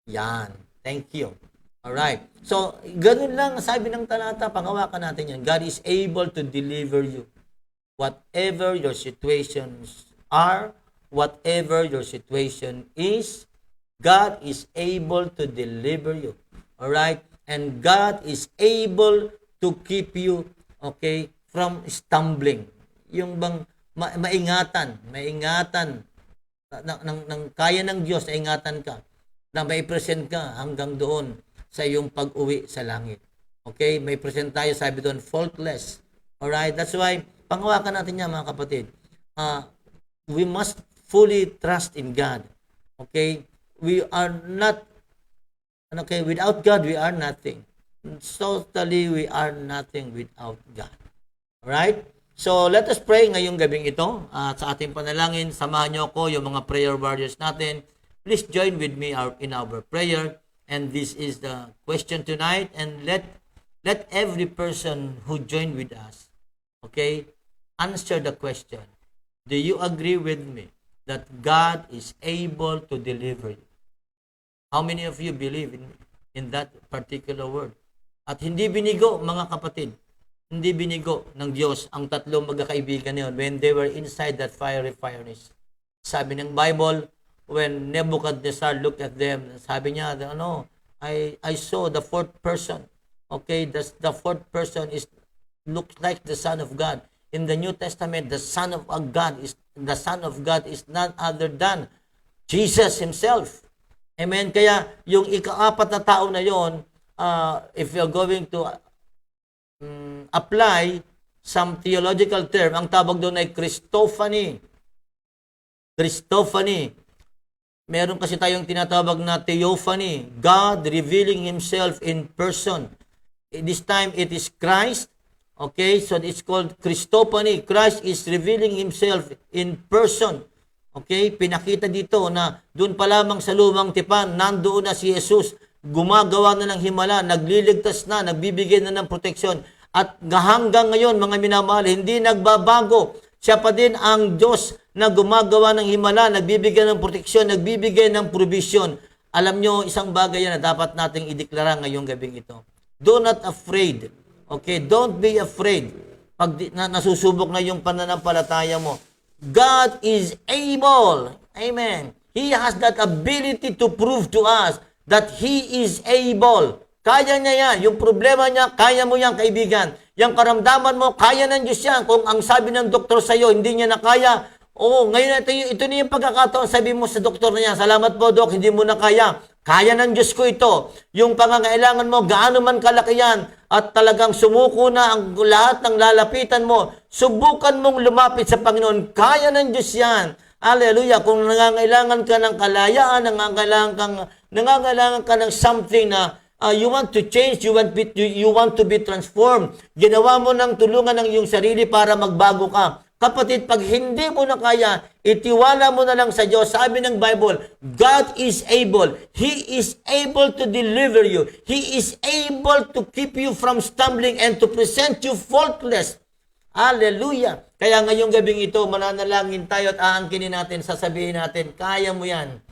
[SPEAKER 3] Yan. Thank you. Alright. So, ganun lang sabi ng talata, panghawakan natin yan. God is able to deliver you. Whatever your situations are, whatever your situation is, God is able to deliver you. Alright? And God is able to keep you, okay, from stumbling. Yung bang maingatan ng kaya ng Diyos na ingatan ka, na may present ka hanggang doon sa iyong pag-uwi sa langit. Okay? May present tayo, sabi doon, faultless. Alright? That's why, panghawakan natin yan, mga kapatid. We must fully trust in God. Okay? We are not, okay, without God, we are nothing. Totally, we are nothing without God. Alright? So, let us pray ngayong gabing ito. Sa ating panalangin, samahan niyo ako, yung mga prayer warriors natin. Please join with me in our prayer. And this is the question tonight. And let every person who joined with us, okay, answer the question. Do you agree with me that God is able to deliver you? How many of you believe in that particular word? At hindi binigo, mga kapatid, hindi binigo ng Diyos ang tatlong magkakaibigan niyon when they were inside that fiery furnace. Sabi ng Bible, when Nebuchadnezzar looked at them, sabi niya, I saw the fourth person. Okay, the fourth person looks like the Son of God. In the New Testament, the Son of God is none other than Jesus Himself. Amen. Kaya yung ika-apat na tao na yon, if you're going to apply some theological term. Ang tawag doon ay Christophany. Christophany. Meron kasi tayong tinatawag na theophany. God revealing Himself in person. This time it is Christ. Okay, so it's called Christophany. Christ is revealing Himself in person. Okay, pinakita dito na doon pa lamang sa lumang tipan, nandoon na si Jesus. Gumagawa na ng himala, nagliligtas na, nagbibigay na ng proteksyon. At hanggang ngayon, mga minamahal, hindi nagbabago. Siya pa din ang Diyos na gumagawa ng himala, nagbibigay ng proteksyon, nagbibigay ng provision. Alam nyo, isang bagay yan na dapat nating ideklara ngayong gabing ito. Do not afraid. Okay? Don't be afraid. Pag nasusubok na yung pananampalataya mo. God is able. Amen. He has that ability to prove to us that He is able. Kaya niya yan. Yung problema niya, kaya mo yan, kaibigan. Yung karamdaman mo, kaya ng Diyos yan. Kung ang sabi ng doktor sa'yo, hindi niya na kaya, ngayon ito na yung pagkakataon, sabi mo sa doktor na yan, salamat po, Dok, hindi mo na kaya. Kaya ng Diyos ko ito. Yung pangangailangan mo, gaano man kalaki yan, at talagang sumuko na ang lahat ng lalapitan mo, subukan mong lumapit sa Panginoon. Kaya ng Diyos yan. Hallelujah. Kung nangangailangan ka ng kalayaan, nangangailangan ka ng something na you want to change, you want to be transformed. Ginawa mo ng tulungan ng iyong sarili para magbago ka. Kapatid, pag hindi mo na kaya, itiwala mo na lang sa Diyos. Sabi ng Bible, God is able. He is able to deliver you. He is able to keep you from stumbling and to present you faultless. Hallelujah. Kaya ngayong gabing ito, mananalangin tayo at aangkinin natin, sasabihin natin, kaya mo yan.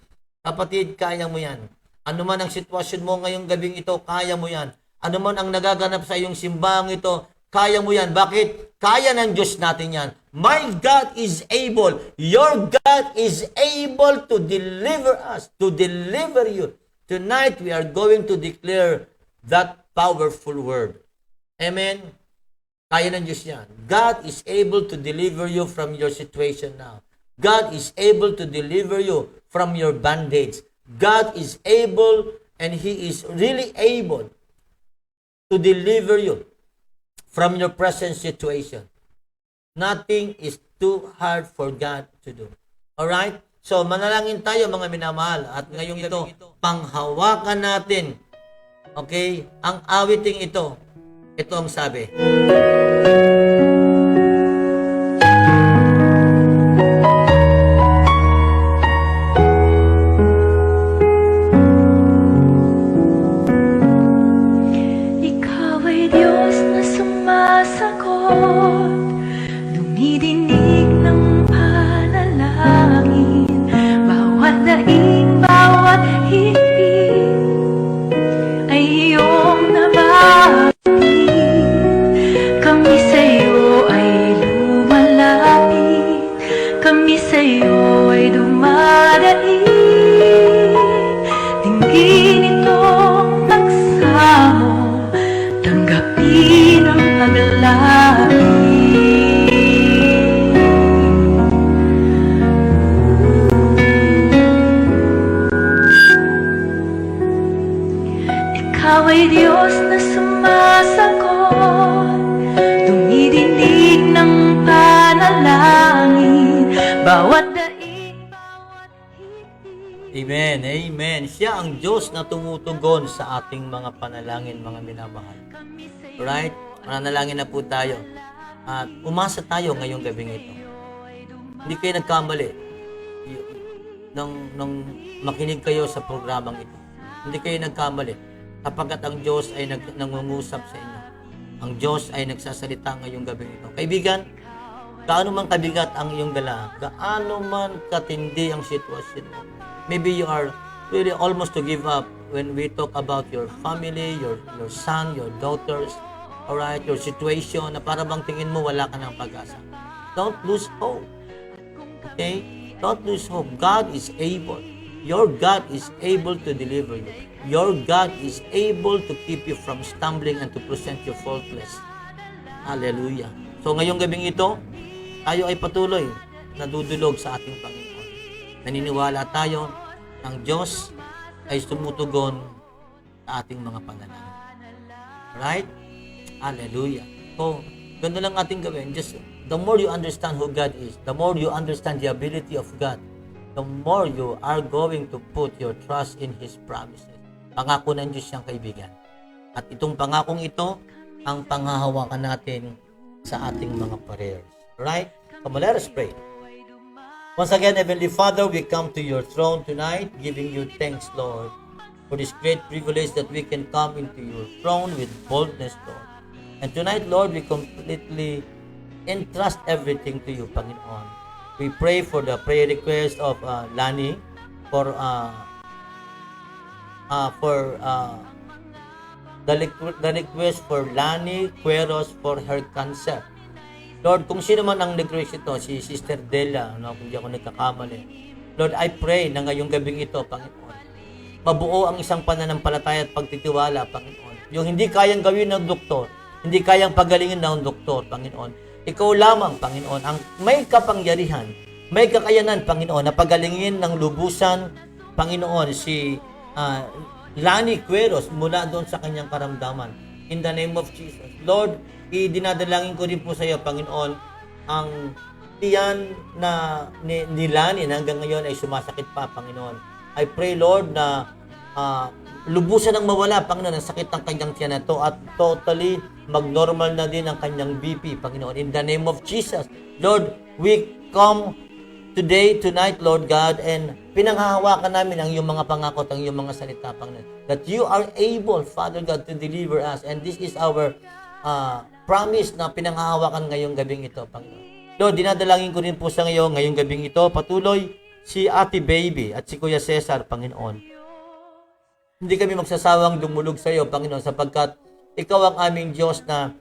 [SPEAKER 3] Kapatid, kaya mo yan. Ano man ang sitwasyon mo ngayong gabing ito, kaya mo yan. Ano man ang nagaganap sa iyong simbahang ito, kaya mo yan. Bakit? Kaya ng Diyos natin yan. My God is able. Your God is able to deliver us, to deliver you. Tonight, we are going to declare that powerful word. Amen? Kaya ng Diyos yan. God is able to deliver you from your situation now. God is able to deliver you from your bondage. God is able and He is really able to deliver you from your present situation. Nothing is too hard for God to do. Alright? So, manalangin tayo mga minamahal. At ngayong ito, panghawakan natin. Okay? Ang awiting ito. Ito ang sabi.
[SPEAKER 5] Ikaw ay Diyos na sumasagot, dumidinig ng panalangin, bawat daing, bawat higpit ay iyong nabati. Kami sa'yo ay lumalapit, kami sa'yo ay dumadaig. Dinggin itong paksa mo, tanggapin ang paglapit. Ikaw ay Diyos na sumasagot, dumidinig ng panalangin, bawat daig, bawat higpit.
[SPEAKER 3] Amen. Amen. Siya ang Diyos na tumutugon sa ating mga panalangin, mga minamahal. Right? Mananalangin na po tayo. At umasa tayo ngayong gabing ito. Hindi kayo nagkamali. Nung makinig kayo sa programang ito. Hindi kayo nagkamali. Kapagkat ang Diyos ay nangungusap sa inyo. Ang Diyos ay nagsasalita ngayong gabing ito. Kaibigan, gaano man kabigat ang iyong dala, gaano man katindi ang sitwasyon mo, maybe you are really almost to give up when we talk about your family, your son, your daughters, alright, your situation, na para bang tingin mo wala ka ng pag-asa. Don't lose hope. Okay? Don't lose hope. God is able. Your God is able to deliver you. Your God is able to keep you from stumbling and to present you faultless. Hallelujah. So ngayong gabing ito, tayo ay patuloy na dudulog sa ating Panginoon. Naniniwala tayo ang Diyos ay tumutugon sa ating mga panalangin. Right? Hallelujah. So, Ganun lang ating gawin. Just, the more you understand who God is, the more you understand the ability of God, the more you are going to put your trust in His promises. Pangako ng Diyos siyang kaibigan. At itong pangakong ito, ang panghahawakan natin sa ating mga prayers. Right? Come on, let us pray. Once again, Heavenly Father, we come to your throne tonight, giving you thanks, Lord, for this great privilege that we can come into your throne with boldness, Lord. And tonight, Lord, we completely entrust everything to you, Panginoon. We pray for the prayer request of Lani, for the request for Lani Cueros for her cancer. Lord, kung sino man ang request ito, si Sister Delia, kung di ako nagkakamali. Lord, I pray na ngayong gabing ito, Panginoon, mabuo ang isang pananampalataya at pagtitiwala, Panginoon. Yung hindi kayang gawin ng doktor, hindi kayang pagalingin ng doktor, Panginoon. Ikaw lamang, Panginoon, ang may kapangyarihan, may kakayanan, Panginoon, na pagalingin ng lubusan, Panginoon, si Lani Cueros mula doon sa kanyang karamdaman. In the name of Jesus. Lord, idinadalangin ko rin po sa iyo, Panginoon, ang tiyan na ni Lani hanggang ngayon ay sumasakit pa, Panginoon. I pray, Lord, na lubusan ang mawala, Panginoon, ang sakit ng kanyang tiyan na to at totally mag-normal na din ang kanyang BP, Panginoon. In the name of Jesus, Lord, we come today, tonight, Lord God, and pinanghahawakan namin ang iyong mga pangako at ang iyong mga salita, Panginoon. That you are able, Father God, to deliver us. And this is our promise na pinanghahawakan ngayong gabing ito, Panginoon. Lord, dinadalangin ko rin po sa ngayong gabing ito, patuloy si Ate Baby at si Kuya Cesar, Panginoon. Hindi kami magsasawang dumulog sa iyo, Panginoon, sapagkat ikaw ang aming Diyos na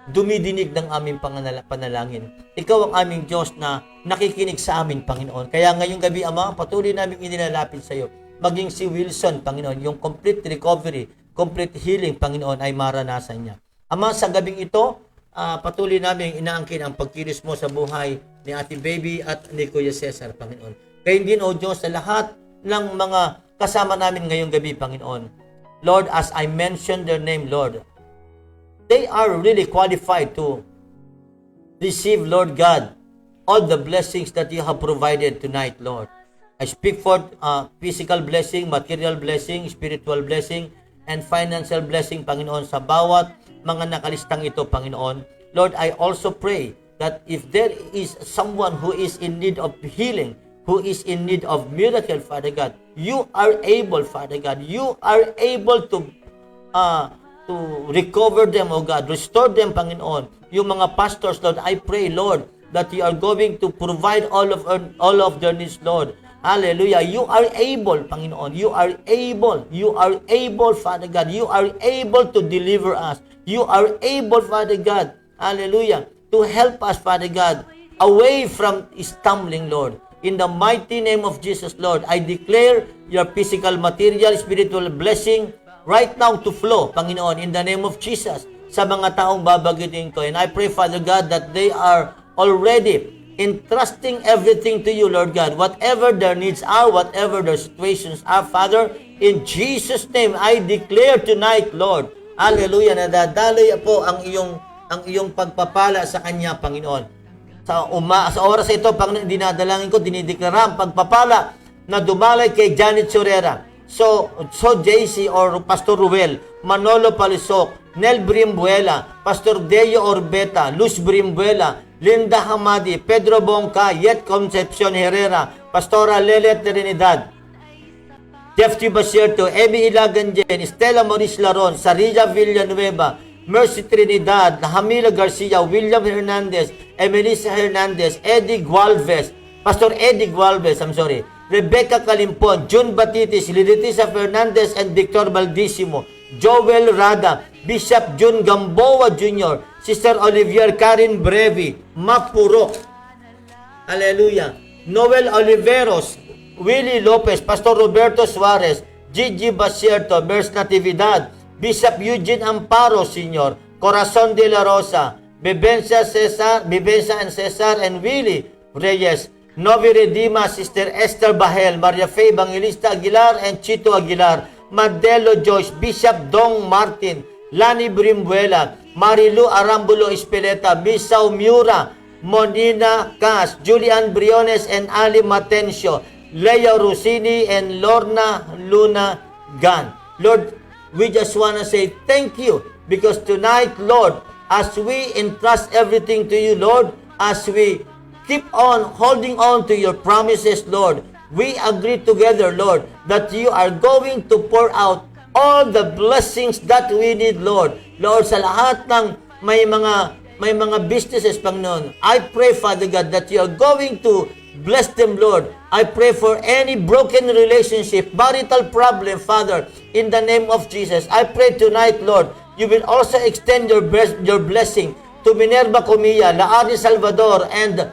[SPEAKER 3] dumidinig ng aming panalangin. Ikaw ang aming Diyos na nakikinig sa amin, Panginoon. Kaya ngayong gabi, Ama, patuloy namin inilalapit sa iyo. Maging si Wilson, Panginoon, yung complete recovery, complete healing, Panginoon, ay maranasan niya. Ama, sa gabing ito, patuloy namin inaangkin ang pagkilos mo sa buhay ni Ate Baby at ni Kuya Cesar, Panginoon. Kaya din, O Diyos, sa lahat ng mga kasama namin ngayong gabi, Panginoon. Lord, as I mentioned their name, Lord, they are really qualified to receive, Lord God, all the blessings that you have provided tonight, Lord. I speak for physical blessing, material blessing, spiritual blessing, and financial blessing, Panginoon, sa bawat mga nakalistang ito, Panginoon. Lord, I also pray that if there is someone who is in need of healing, who is in need of miracle, Father God, you are able, Father God, you are able to recover them, O God, restore them, Panginoon. Yung mga pastors, Lord, I pray, Lord, that you are going to provide all of their needs, Lord. Hallelujah. You are able, Panginoon. You are able. You are able, Father God. You are able to deliver us. You are able, Father God. Hallelujah. To help us, Father God, away from stumbling, Lord. In the mighty name of Jesus, Lord, I declare your physical, material, spiritual blessing right now to flow, Panginoon, in the name of Jesus, sa mga taong babagitin ko. And I pray, Father God, that they are already entrusting everything to you, Lord God. Whatever their needs are, whatever their situations are, Father, in Jesus' name, I declare tonight, Lord, hallelujah, na dadaloy po ang iyong pagpapala sa kanya, Panginoon. Sa oras ito, Panginoon, dinadalangin ko, dinideklara ang pagpapala na dumalay kay Janet Sorera. So JC or Pastor Ruel, Manolo Palisok, Nel Brimbuela, Pastor Deo Orbeta, Luz Brimbuela, Linda Hamadi, Pedro Bongka, Yet Concepcion Herrera, Pastora Lelet Trinidad, Jeff T. Basierto, Emi Ilaganjen, Stella Maurice Laron, Sarilla Villanueva, Mercy Trinidad, Hamila Garcia, William Hernandez, Emelisa Hernandez, Eddie Gualvez, Pastor Eddie Gualvez, Rebecca Kalimpon, June Batitis, Liditisa Fernandez, and Victor Baldissimo, Joel Rada, Bishop June Gamboa Jr., Sister Olivier Karin Brevi, Mapurok, hallelujah, Noel Oliveros, Willie Lopez, Pastor Roberto Suarez, Gigi Basierto, Bers Natividad, Bishop Eugene Amparo Sr., Corazon de la Rosa, Bebenza and Cesar, and Willie Reyes, Novi Redima, Sister Esther Bahel, Maria Fe Evangelista Aguilar, and Chito Aguilar, Madelo Joyce, Bishop Dong Martin, Lani Brimbuela, Marilu Arambulo Espeleta, Misao Miura, Monina Cas, Julian Briones and Ali Matencio, Lea Rossini and Lorna Luna Gan. Lord, we just want to say thank you because tonight, Lord, as we entrust everything to you, Lord, as we keep on holding on to your promises, Lord, we agree together, Lord, that you are going to pour out all the blessings that we need, Lord. Lord, sa lahat ng may mga businesses, Panginoon, I pray, Father God, that you are going to bless them, Lord. I pray for any broken relationship, marital problem, Father, in the name of Jesus. I pray tonight, Lord, you will also extend your blessing to Minerva Comilla, Laari Salvador, and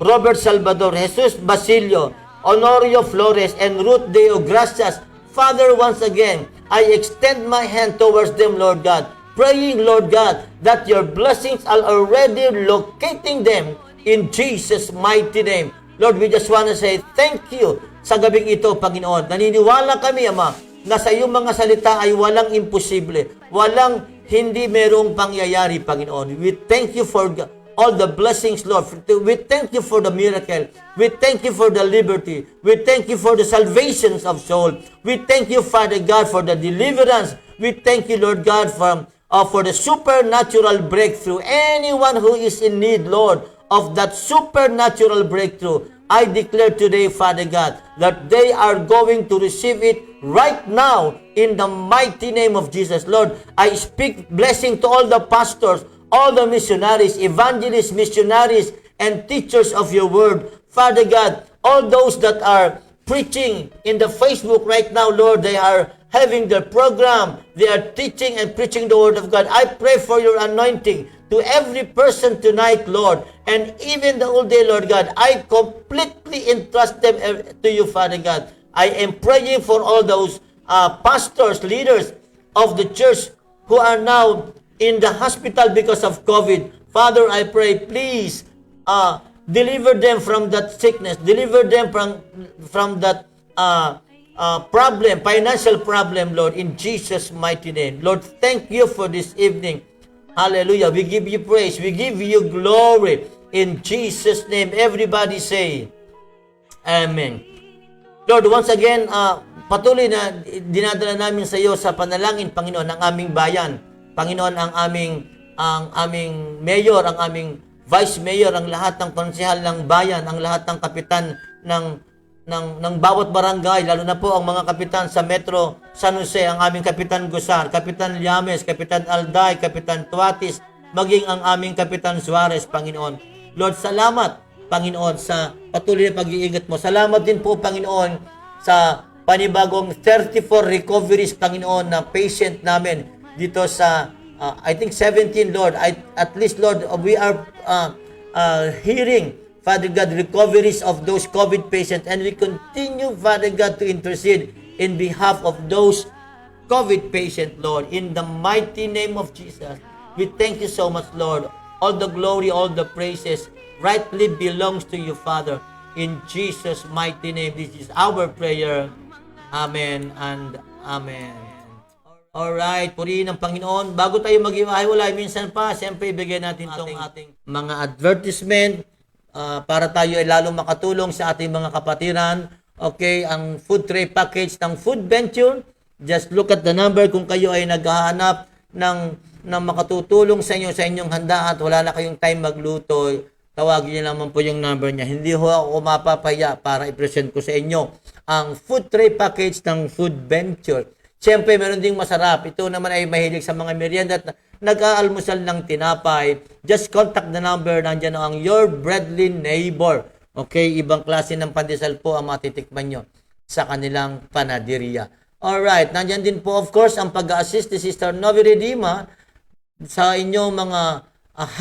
[SPEAKER 3] Robert Salvador, Jesus Basilio, Honorio Flores, and Ruth Deo Gracias. Father, once again, I extend my hand towards them, Lord God, praying, Lord God, that your blessings are already locating them in Jesus' mighty name. Lord, we just want to say thank you sa gabing ito, Panginoon. Naniniwala kami, Ama, na sa iyong mga salita ay walang imposible, walang hindi merong pangyayari, Panginoon. We thank you for all the blessings, Lord. We thank you for the miracle. We thank you for the liberty. We thank you for the salvations of soul. We thank you, Father God, for the deliverance. We thank you, Lord God, for the supernatural breakthrough. Anyone who is in need, Lord, of that supernatural breakthrough, I declare today, Father God, that they are going to receive it right now in the mighty name of Jesus. Lord, I speak blessing to all the pastors, all the missionaries, evangelists, missionaries, and teachers of your word. Father God, all those that are preaching in the Facebook right now, Lord, they are having their program. They are teaching and preaching the word of God. I pray for your anointing to every person tonight, Lord, and even the whole day, Lord God. I completely entrust them to you, Father God. I am praying for all those pastors, leaders of the church who are now in the hospital because of COVID. Father, I pray, please deliver them from that sickness. Deliver them from that problem, financial problem, Lord, in Jesus' mighty name. Lord, thank you for this evening. Hallelujah. We give you praise. We give you glory. In Jesus' name, everybody say, Amen. Lord, once again, patuloy na dinadala namin sa iyo sa panalangin, Panginoon, ang aming bayan. Panginoon, ang aming mayor, ang aming vice mayor, ang lahat ng konsehal ng bayan, ang lahat ng kapitan ng bawat barangay, lalo na po ang mga kapitan sa Metro San Jose, ang aming Kapitan Gusar, Kapitan Llames, Kapitan Alday, Kapitan Tuatis, maging ang aming Kapitan Suarez, Panginoon. Lord, salamat, Panginoon, sa patuloy na pag-iingat mo. Salamat din po, Panginoon, sa panibagong 34 recoveries, Panginoon, na patient namin dito sa, I think 17, Lord. At least, Lord, we are hearing, Father God, recoveries of those COVID patients, and we continue, Father God, to intercede in behalf of those COVID patients, Lord, in the mighty name of Jesus. We thank you so much, Lord. All the glory, all the praises rightly belongs to you, Father. In Jesus' mighty name, this is our prayer. Amen and amen. Alright, purihin ng Panginoon. Bago tayo mag-iwahiwalay, minsan pa, siyempre, ibigay natin itong ating mga advertisement para tayo ay lalong makatulong sa ating mga kapatiran. Okay, ang food tray package ng Food Venture. Just look at the number kung kayo ay naghahanap ng makatutulong sa inyo sa inyong handa at wala na kayong time magluto. Tawagin niyo naman po yung number niya. Hindi ho ako mapapaya para i-present ko sa inyo ang food tray package ng Food Venture. Siyempre, meron ding masarap. Ito naman ay mahilig sa mga merienda at nag-aalmusal ng tinapay. Just contact the number. Nandiyan ang Your Breadly Neighbor. Okay, ibang klase ng pandesal po ang matitikman nyo sa kanilang panaderia. Alright, nandiyan din po of course ang pag-assist ni Sister Novi Redima sa inyong mga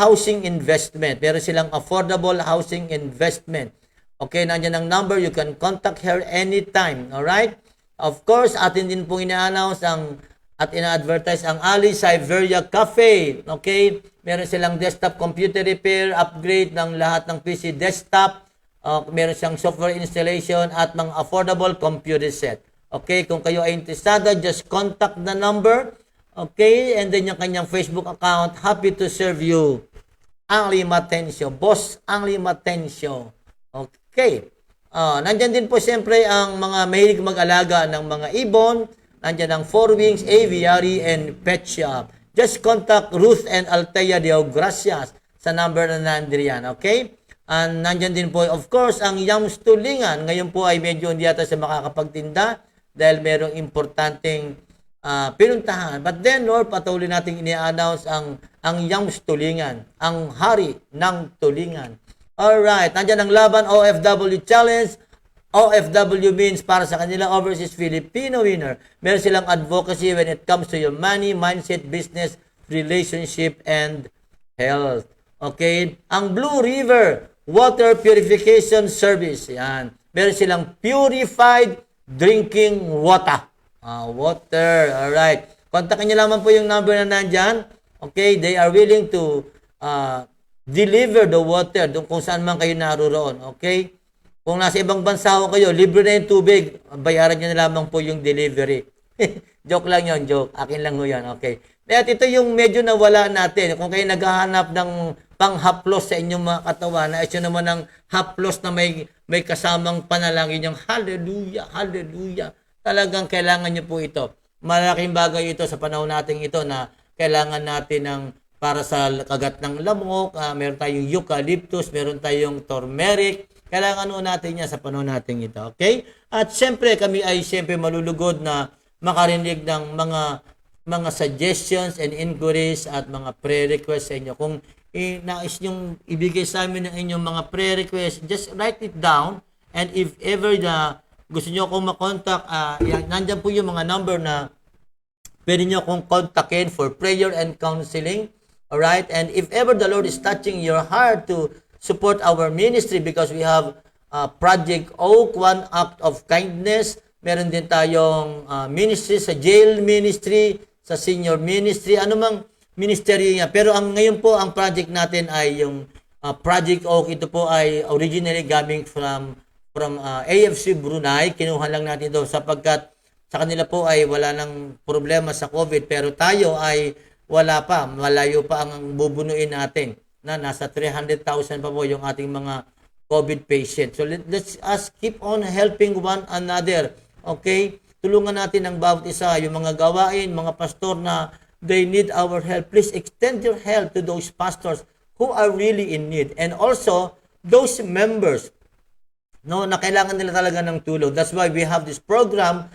[SPEAKER 3] housing investment. Meron silang affordable housing investment. Okay, nandiyan ang number. You can contact her anytime. Alright? Of course, atin din pong ina-announce at ina-advertise ang Ali Siberia Cafe. Okay? Meron silang desktop computer repair, upgrade ng lahat ng PC desktop. Meron siyang software installation at mga affordable computer set. Okay? Kung kayo ay interesado, just contact the number Okay, and then yung kanyang Facebook account, happy to serve you. Angli Matencio, Boss Angli Matencio. Okay. Nandyan din po siyempre ang mga mahilig mag-alaga ng mga ibon. Nandyan ang Four Wings, Aviary, and Pet Shop. Just contact Ruth and Altea de Gracias sa number na nandiriyan. Okay? And nandyan din po, of course, ang Yams Tulingan. Ngayon po ay medyo hindi yata siya makakapagtinda dahil merong importanteng pinuntahan. But then, Lord, patuloy nating ini-announce ang Yams Tulingan, ang hari ng Tulingan. Alright, nandyan ang Laban OFW Challenge. OFW means para sa kanila overseas Filipino winner. Meron silang advocacy when it comes to your money, mindset, business, relationship, and health. Okay? Ang Blue River Water Purification Service. Yan. Meron silang purified drinking water. Water. Alright. Kontakin nyo lamang po yung number na nandyan. Okay? They are willing to deliver the water kung saan man kayo naroon. Okay? Kung nasa ibang bansa ho kayo, libre na yung tubig, bayaran nyo na lamang po yung delivery. Joke lang yun, joke. Akin lang ho yan, okay. At ito yung medyo nawala natin. Kung kayo naghahanap ng panghaplos sa inyong mga katawan, na ito naman ang haplos na may kasamang panalangin yung hallelujah, hallelujah. Talagang kailangan nyo po ito. Malaking bagay ito sa panahon natin ito na kailangan natin ng para sa kagat ng lamok, meron tayong eucalyptus, meron tayong turmeric. Kailangan natin yan sa panahon natin ito. Okay? At siyempre, kami ay siyempre malulugod na makarinig ng mga suggestions and inquiries at mga prayer requests sa inyo. Kung nais nyong ibigay sa amin ng inyong mga prayer requests, just write it down. And if ever gusto nyo akong makontak, nandyan po yung mga number na pwede nyo akong kontakin for prayer and counseling. Alright? And if ever the Lord is touching your heart to support our ministry because we have Project Oak, One Act of Kindness. Meron din tayong ministry sa jail ministry, sa senior ministry, anumang ministry niya. Pero ngayon po, ang project natin ay yung Project Oak. Ito po ay originally coming from AFC Brunei. Kinuha lang natin ito sapagkat sa kanila po ay wala nang problema sa COVID. Pero tayo ay wala pa. Malayo pa ang bubunuin natin. Na nasa 300,000 pa po yung ating mga COVID patients. So let's us keep on helping one another. Okay? Tulungan natin ang bawat isa, yung mga gawain, mga pastor na they need our help. Please extend your help to those pastors who are really in need. And also, those members na kailangan nila talaga ng tulong. That's why we have this program,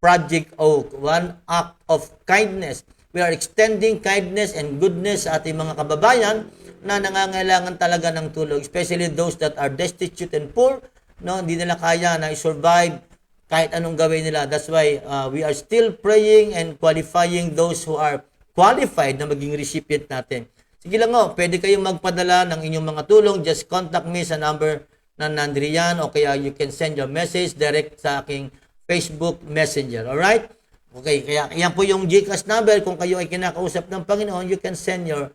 [SPEAKER 3] Project Oak, One Act of Kindness. We are extending kindness and goodness sa ating mga kababayan na nangangailangan talaga ng tulong, especially those that are destitute and poor, no, hindi nila kaya na i-survive kahit anong gawin nila. That's why we are still praying and qualifying those who are qualified na maging recipient natin. Sige lang pwede kayong magpadala ng inyong mga tulong. Just contact me sa number na nandiriyan o kaya you can send your message direct sa aking Facebook Messenger. Alright? Okay, kaya yan po yung GCash number. Kung kayo ay kinakausap ng Panginoon, you can send your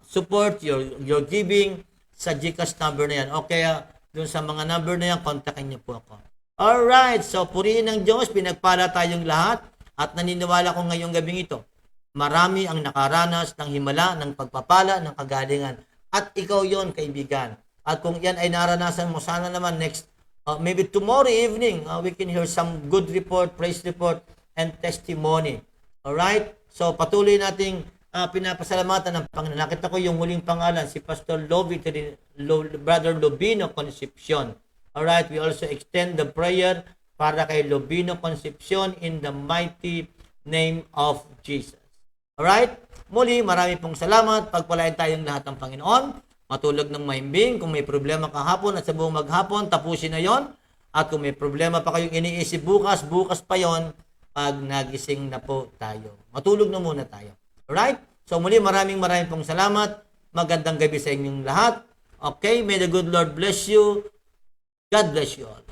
[SPEAKER 3] support, your giving sa GCash number na yan. O kaya dun sa mga number na yan, kontakin niyo po ako. Alright, so purihin ng Diyos, pinagpala tayong lahat at naniniwala ko ngayong gabing ito. Marami ang nakaranas ng himala, ng pagpapala, ng kagalingan. At ikaw yon kaibigan. At kung yan ay naranasan mo, sana naman next, maybe tomorrow evening, we can hear some good report, praise report, and testimony. Alright? So patuloy nating pinapasalamatan ng Panginoon. Nakita ko yung huling pangalan, si Pastor Brother Lobino Concepcion. Alright, we also extend the prayer para kay Lobino Concepcion in the mighty name of Jesus. Alright, muli marami pong salamat. Pagpalain tayong lahat ng Panginoon. Matulog ng mahimbing. Kung may problema kahapon at sa buong maghapon, tapusin na yon. At kung may problema pa kayong iniisip bukas pa yon. Pag nagising na po tayo. Matulog na muna tayo. Alright? So muli maraming pong salamat. Magandang gabi sa inyong lahat. Okay? May the good Lord bless you. God bless you all.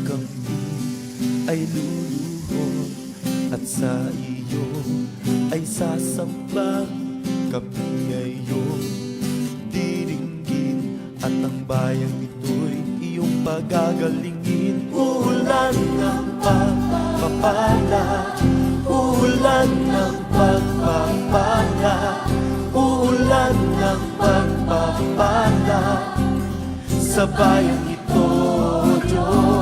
[SPEAKER 1] Kami ay luluhod at sa iyo ay sasamba. Kami ay iyong diringgin. at ang bayang ito'y iyong pagagalingin. Ulan ng pagpapala, ulan ng pagpapala, ulan ng pagpapala sa bayang ito, Diyos.